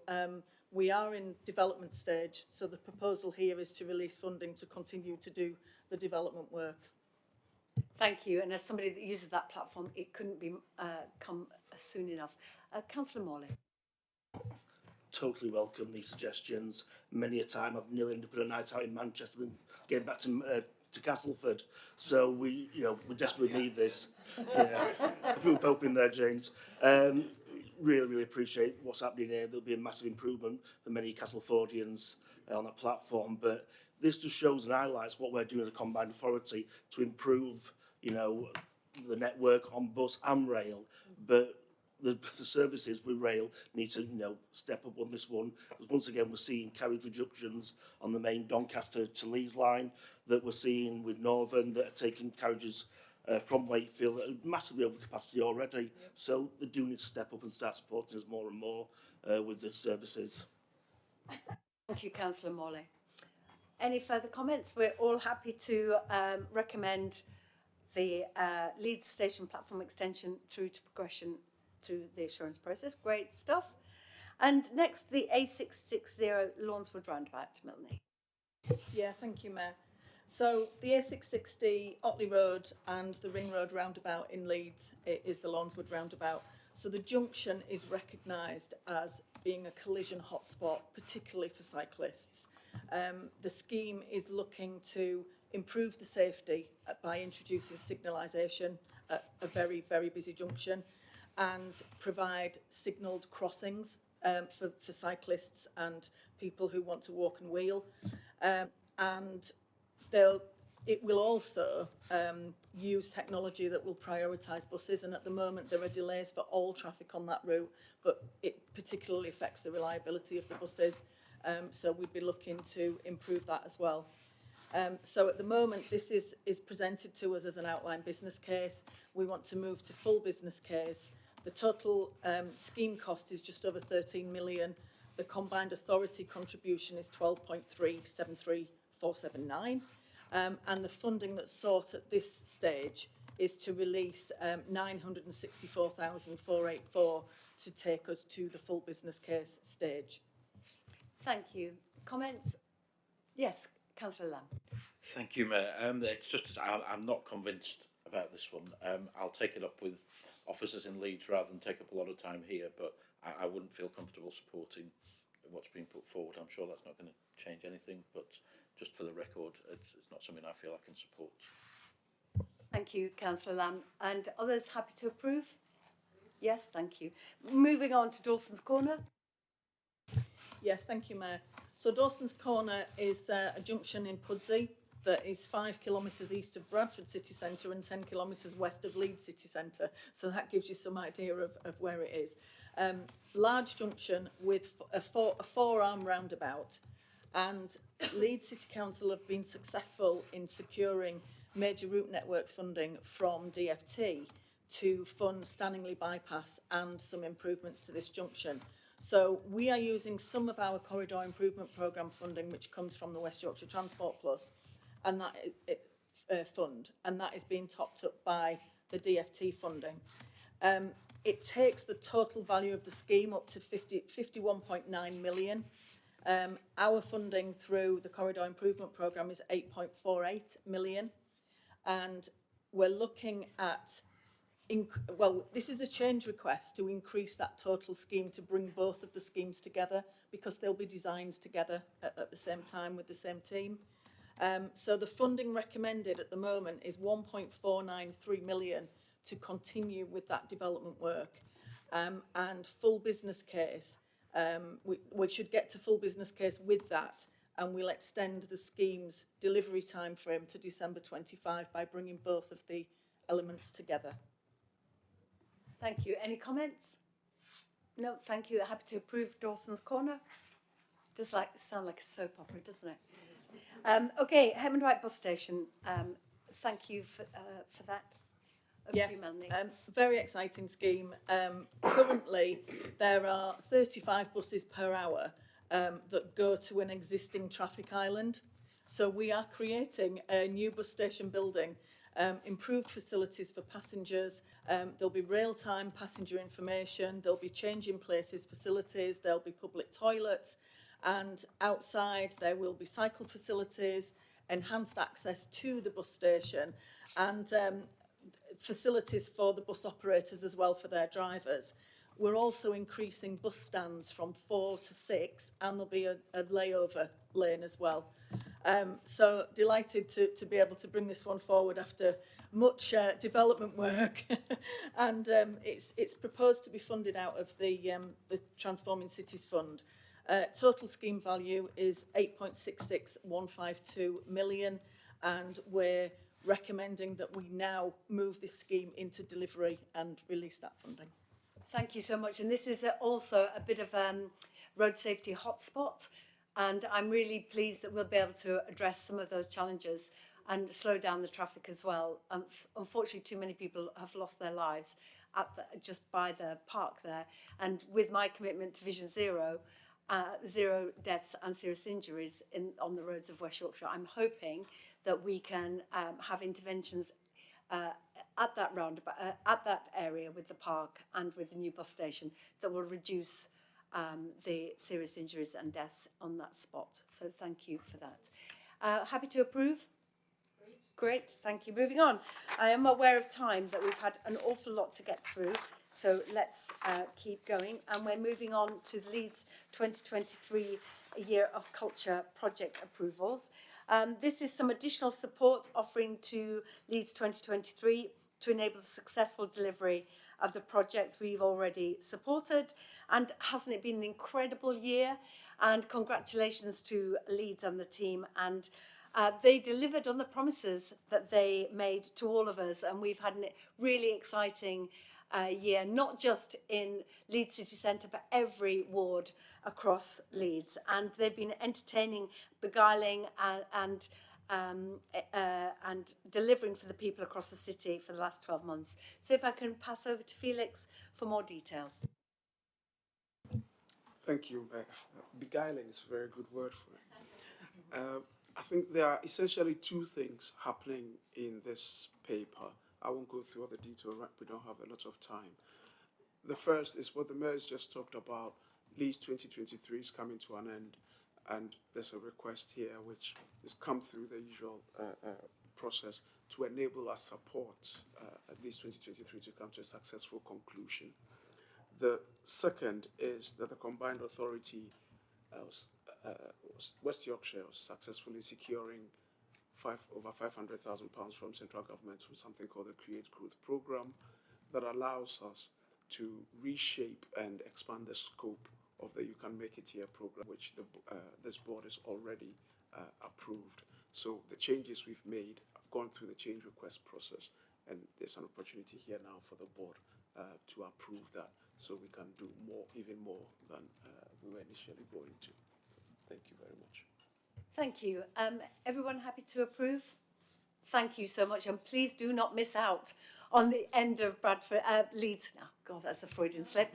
We are in development stage, so the proposal here is to release funding to continue to do the development work. Thank you. And as somebody that uses that platform, it couldn't be come soon enough. Councillor Morley. Totally welcome these suggestions. Many a time I've nearly ended up with a night out in Manchester and getting back to Castleford. So we desperately need this. Yeah, I think we're hoping there, James. Really appreciate what's happening here. There'll be a massive improvement for many Castlefordians on that platform. But this just shows and highlights what we're doing as a combined authority to improve, the network on bus and rail. But the services with rail need to, step up on this one. Because once again, we're seeing carriage reductions on the main Doncaster to Leeds line that we're seeing with Northern that are taking carriages from Wakefield that are massively over capacity already. Yep. So they do need to step up and start supporting us more and more with the services. Thank you, Councillor Morley. Any further comments? We're all happy to recommend the Leeds Station Platform Extension through to progression through the assurance process. Great stuff. And next, the A660 Lawnswood Roundabout, Melanie. Yeah, thank you, Mayor. So the A660 Otley Road and the Ring Road roundabout in Leeds is the Lawnswood roundabout. So the junction is recognised as being a collision hotspot, particularly for cyclists. The scheme is looking to improve the safety by introducing signalisation at a very, very busy junction and provide signalled crossings for cyclists and people who want to walk and wheel. And it will also use technology that will prioritise buses, and at the moment there are delays for all traffic on that route, but it particularly affects the reliability of the buses, so we'd be looking to improve that as well. So at the moment this is presented to us as an outline business case. We want to move to full business case. The total scheme cost is just over 13 million. The combined authority contribution is 12.373479, and the funding that's sought at this stage is to release 964,484 to take us to the full business case stage. Thank you. Comments? Yes, Councillor Lamb. Thank you, Mayor. It's just I'm not convinced about this one. I'll take it up with officers in Leeds rather than take up a lot of time here, but I wouldn't feel comfortable supporting what's being put forward. I'm sure that's not going to change anything, but just for the record, it's not something I feel I can support. Thank you, Councillor Lamb. And others happy to approve? Yes, thank you. Moving on to Dawson's Corner. Yes, thank you, Mayor. So Dawson's Corner is a junction in Pudsey that is 5 kilometres east of Bradford city centre and 10 kilometres west of Leeds city centre. So that gives you some idea of where it is. Large junction with a four-arm roundabout, and Leeds City Council have been successful in securing major route network funding from DFT to fund Stanningley bypass and some improvements to this junction. So we are using some of our corridor improvement programme funding, which comes from the West Yorkshire Transport Plus, and that fund, and that is being topped up by the DFT funding. It takes the total value of the scheme up to 51.9 million. Our funding through the corridor improvement programme is 8.48 million, and we're looking at this is a change request to increase that total scheme to bring both of the schemes together, because they'll be designed together at the same time with the same team. So the funding recommended at the moment is 1.493 million to continue with that development work, and full business case. We should get to full business case with that, and we'll extend the scheme's delivery time frame to December 25 by bringing both of the elements together. Thank you. Any comments? No, thank you. Happy to approve Dawson's Corner. Does sound like a soap opera, doesn't it? Okay, Hemond White Bus Station. Thank you for that. Over yes, to you, Melanie. Very exciting scheme. Currently, there are 35 buses per hour that go to an existing traffic island. So we are creating a new bus station building, improved facilities for passengers. There'll be real-time passenger information. There'll be changing places facilities. There'll be public toilets. And outside there will be cycle facilities, enhanced access to the bus station, and facilities for the bus operators as well for their drivers. We're also increasing bus stands from 4 to 6, and there'll be a layover lane as well. So delighted to be able to bring this one forward after much development work, and it's proposed to be funded out of the Transforming Cities Fund. Total scheme value is 8.66152 million, and we're recommending that we now move this scheme into delivery and release that funding. Thank you so much. And this is also a bit of road safety hotspot, and I'm really pleased that we'll be able to address some of those challenges and slow down the traffic as well. Unfortunately, too many people have lost their lives just by the park there. And with my commitment to Vision Zero, 0 deaths and serious injuries on the roads of West Yorkshire, I'm hoping that we can have interventions at that roundabout, at that area with the park and with the new bus station that will reduce the serious injuries and deaths on that spot. So thank you for that. Happy to approve? Great, thank you. Moving on. I am aware of time, that we've had an awful lot to get through, so let's keep going. And we're moving on to the Leeds 2023 Year of Culture project approvals. This is some additional support offering to Leeds 2023 to enable the successful delivery of the projects we've already supported. And hasn't it been an incredible year? And congratulations to Leeds and the team. And they delivered on the promises that they made to all of us, and we've had a really exciting year, not just in Leeds City Centre, but every ward across Leeds. And they've been entertaining, beguiling, and delivering for the people across the city for the last 12 months. So if I can pass over to Felix for more details. Thank you. Beguiling is a very good word for it. I think there are essentially two things happening in this paper. I won't go through all the detail, right? We don't have a lot of time. The first is what the mayor's just talked about. Leeds 2023 is coming to an end, and there's a request here which has come through the usual process to enable us support at Leeds 2023 to come to a successful conclusion. The second is that the combined authority West Yorkshire was successfully securing over £500,000 from central government through something called the Create Growth Programme that allows us to reshape and expand the scope of the You Can Make It Here programme, which this board has already approved. So the changes we've made have gone through the change request process, and there's an opportunity here now for the board to approve that, so we can do more, even more than we were initially going to. Thank you very much. Thank you. Everyone happy to approve? Thank you so much, and please do not miss out on the end of Leeds. Oh God, that's a Freudian slip.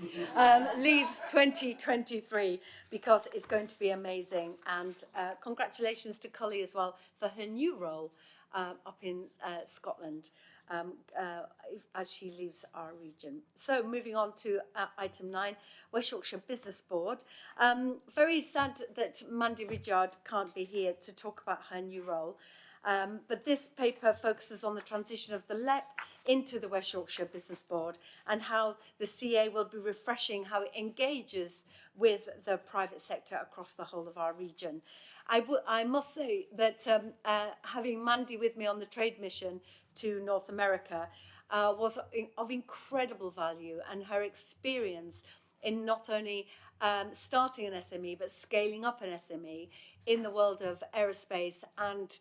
Leeds 2023, because it's going to be amazing. And congratulations to Cully as well for her new role up in Scotland. As she leaves our region. So moving on to item 9, West Yorkshire Business Board. Very sad that Mandy Ridyard can't be here to talk about her new role. But this paper focuses on the transition of the LEP into the West Yorkshire Business Board and how the CA will be refreshing how it engages with the private sector across the whole of our region. I must say that having Mandy with me on the trade mission to North America was of incredible value, and her experience in not only starting an SME but scaling up an SME in the world of aerospace and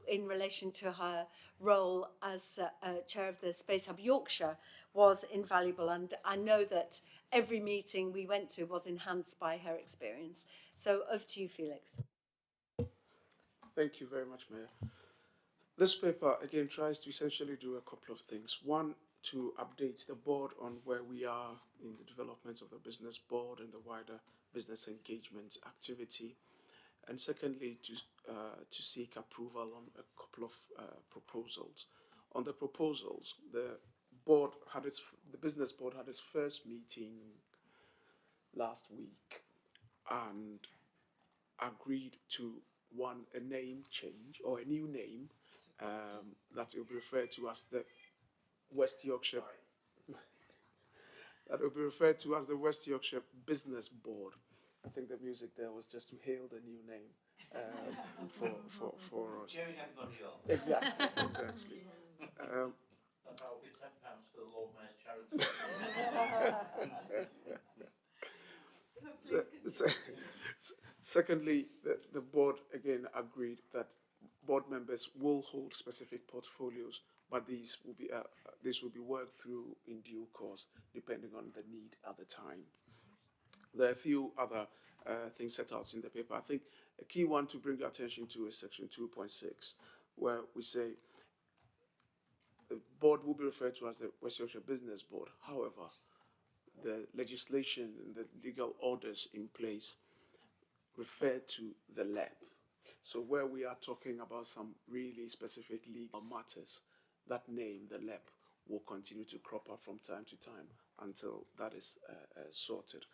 in relation to her role as chair of the Space Hub Yorkshire was invaluable, and I know that every meeting we went to was enhanced by her experience. So over to you, Felix. Thank you very much, Mayor. This paper, again, tries to essentially do a couple of things. One, to update the board on where we are in the development of the business board and the wider business engagement activity. And secondly, to seek approval on a couple of proposals. On the proposals, the business board had its first meeting last week and agreed to a name change or a new name that will be referred to as the West Yorkshire. That will be referred to as the West Yorkshire Business Board. I think the music there was just to hail the new name for us. Cheering everybody up. Exactly. That will be £10 for the Lord Mayor's charity. Secondly, the board again agreed that board members will hold specific portfolios, but these will be worked through in due course, depending on the need at the time. There are a few other things set out in the paper. I think a key one to bring your attention to is section 2.6, where we say the board will be referred to as the West Yorkshire Business Board. However, the legislation and the legal orders in place refer to the LEP. So where we are talking about some really specific legal matters, that name, the LEP, will continue to crop up from time to time until that is sorted.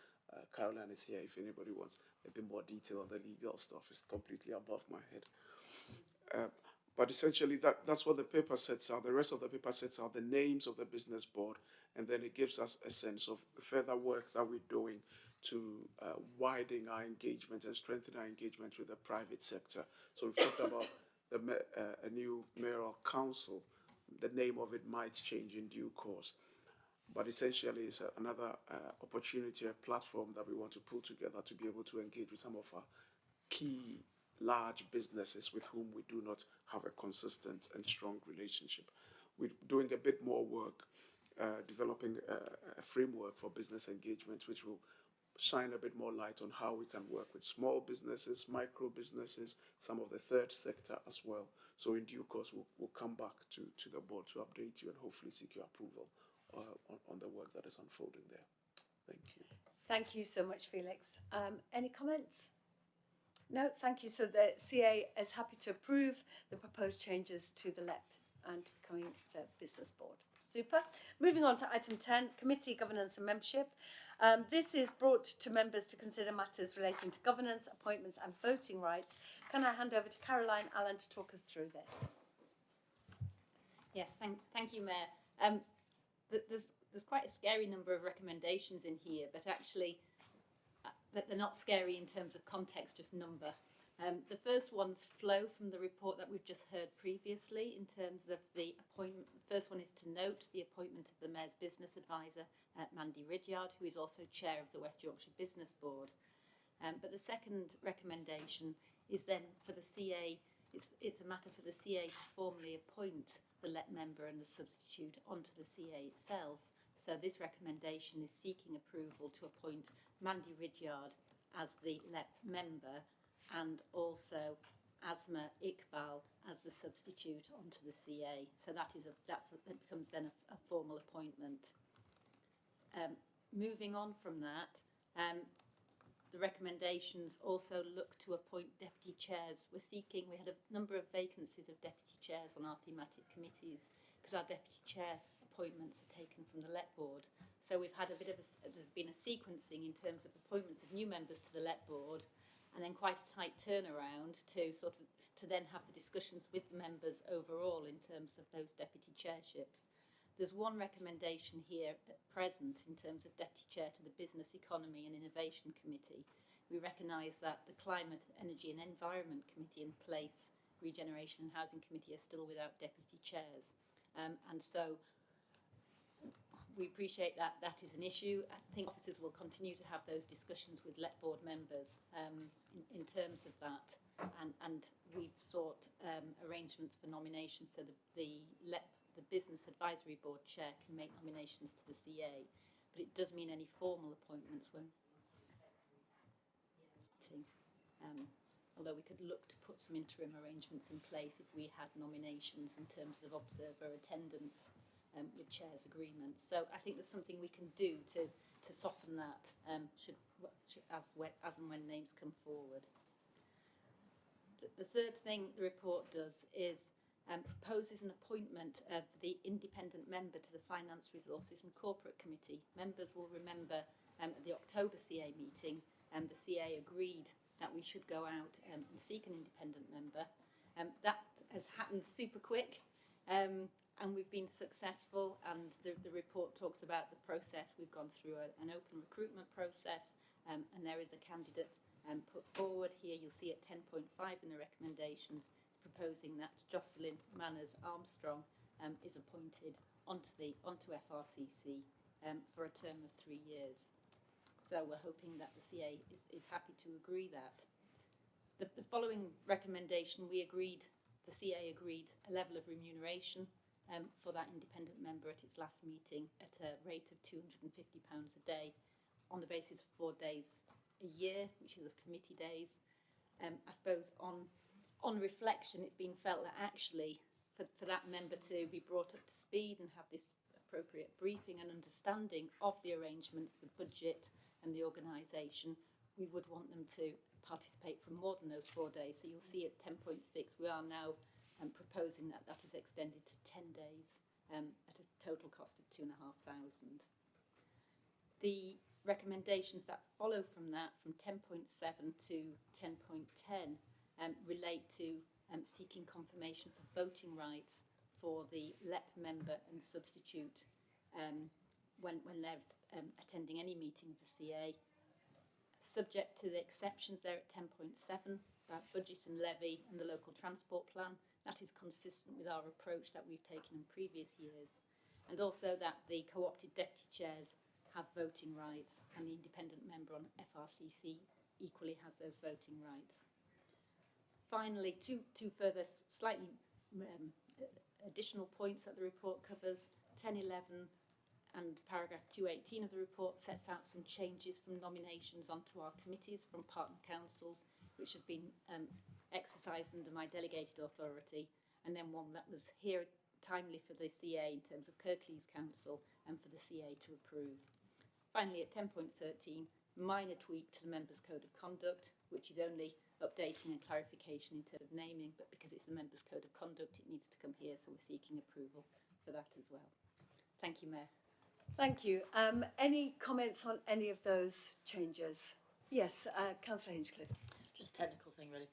Caroline is here if anybody wants a bit more detail on the legal stuff. It's completely above my head. But essentially, that's what the paper sets out. The rest of the paper sets out the names of the business board, and then it gives us a sense of the further work that we're doing to widen our engagement and strengthen our engagement with the private sector. So we've talked about a new mayoral council. The name of it might change in due course. But essentially, it's another opportunity, a platform that we want to pull together to be able to engage with some of our key large businesses with whom we do not have a consistent and strong relationship. We're doing a bit more work, developing a framework for business engagement, which will shine a bit more light on how we can work with small businesses, micro businesses, some of the third sector as well. So in due course, we'll come back to the board to update you and hopefully seek your approval on the work that is unfolding there. Thank you. Thank you so much, Felix. Any comments? No, thank you. So the CA is happy to approve the proposed changes to the LEP and becoming the business board. Super. Moving on to item 10, committee governance and membership. This is brought to members to consider matters relating to governance, appointments and voting rights. Can I hand over to Caroline Allen to talk us through this? Yes, thank you, Mayor. There's quite a scary number of recommendations in here, but actually they're not scary in terms of context, just number. The first ones flow from the report that we've just heard previously in terms of the appointment. The first one is to note the appointment of the Mayor's Business Advisor, Mandy Ridyard, who is also Chair of the West Yorkshire Business Board. But the second recommendation is then for the CA, it's a matter for the CA to formally appoint the LEP member and the substitute onto the CA itself. So this recommendation is seeking approval to appoint Mandy Ridyard as the LEP member and also Asma Iqbal as the substitute onto the CA. So that becomes then a formal appointment. Moving on from that, the recommendations also look to appoint deputy chairs. We had a number of vacancies of deputy chairs on our thematic committees because our deputy chair appointments are taken from the LEP board. So we've had there's been a sequencing in terms of appointments of new members to the LEP board and then quite a tight turnaround to then have the discussions with the members overall in terms of those deputy chairships. There's one recommendation here at present in terms of deputy chair to the Business, Economy and Innovation Committee. We recognise that the Climate, Energy and Environment Committee in place, Regeneration and Housing Committee are still without deputy chairs. And so we appreciate that that is an issue. I think officers will continue to have those discussions with LEP board members in terms of that. And we've sought arrangements for nominations so the Business Advisory Board chair can make nominations to the CA. But it does mean any formal appointments won't. Although we could look to put some interim arrangements in place if we had nominations in terms of observer attendance with chairs' agreements. So I think there's something we can do to soften that as and when names come forward. The third thing the report does is proposes an appointment of the independent member to the Finance, Resources and Corporate Committee. Members will remember at the October CA meeting, the CA agreed that we should go out and seek an independent member. That has happened super quick. And we've been successful, and the report talks about the process. We've gone through an open recruitment process, and there is a candidate put forward here. You'll see at 10.5 in the recommendations, proposing that Jocelyn Manners-Armstrong is appointed onto FRCC for a term of 3 years. So we're hoping that the CA is happy to agree that. The following recommendation, the CA agreed a level of remuneration for that independent member at its last meeting at a rate of £250 a day on the basis of 4 days a year, which is of committee days. I suppose on reflection, it's been felt that actually for that member to be brought up to speed and have this appropriate briefing and understanding of the arrangements, the budget and the organisation, we would want them to participate for more than those 4 days. So you'll see at 10.6 we are now proposing that that is extended to 10 days at a total cost of £2,500. The recommendations that follow from that, from 10.7 to 10.10, relate to seeking confirmation for voting rights for the LEP member and substitute when they're attending any meeting of the CA, subject to the exceptions there at 10.7 about budget and levy and the local transport plan. That is consistent with our approach that we've taken in previous years, and also that the co-opted deputy chairs have voting rights and the independent member on FRCC equally has those voting rights. Finally, two further slightly additional points that the report covers. 10.11 and paragraph 218 of the report sets out some changes from nominations onto our committees from partner councils, which have been exercised under my delegated authority, and then one that was here timely for the CA in terms of Kirklees Council and for the CA to approve. Finally, at 10.13, minor tweak to the Members' Code of Conduct, which is only updating and clarification in terms of naming, but because it's the Members' Code of Conduct, it needs to come here, so we're seeking approval for that as well. Thank you, Mayor. Thank you. Any comments on any of those changes? Yes, Councillor Hinchcliffe. Just a technical thing, really.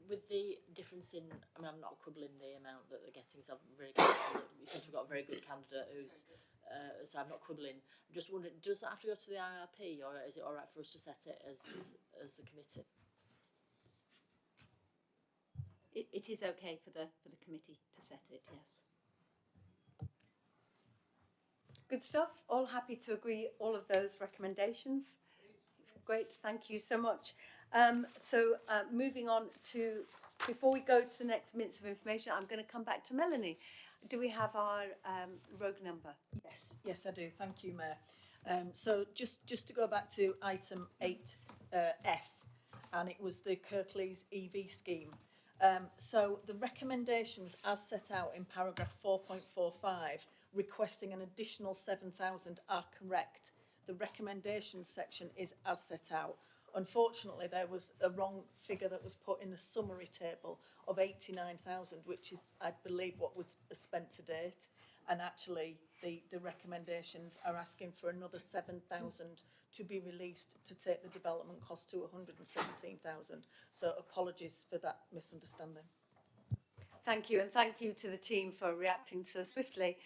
With the difference in, I mean, I'm not quibbling the amount that they're getting, so I'm really grateful that we seem to have got a very good candidate who's, so I'm not quibbling. I'm just wondering, does that have to go to the IRP, or is it all right for us to set it as a committee? It is okay for the committee to set it, yes. Good stuff. All happy to agree all of those recommendations. Great, thank you so much. Moving on to, before we go to the next minutes of information, I'm going to come back to Melanie. Do we have our rogue number? Yes, I do. Thank you, Mayor. So just to go back to item 8F, and it was the Kirklees EV scheme. So the recommendations as set out in paragraph 4.45 requesting an additional 7,000 are correct. The recommendations section is as set out. Unfortunately, there was a wrong figure that was put in the summary table of 89,000, which is, I believe, what was spent to date. And actually, the recommendations are asking for another 7,000 to be released to take the development cost to 117,000. So apologies for that misunderstanding. Thank you, and thank you to the team for reacting so swiftly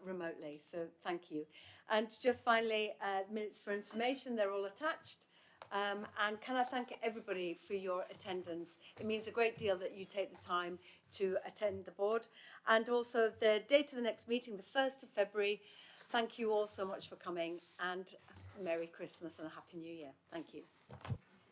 remotely. So thank you. And just finally, minutes for information, they're all attached. And can I thank everybody for your attendance? It means a great deal that you take the time to attend the board. And also the date of the next meeting, the 1st of February. Thank you all so much for coming, and Merry Christmas and a Happy New Year. Thank you.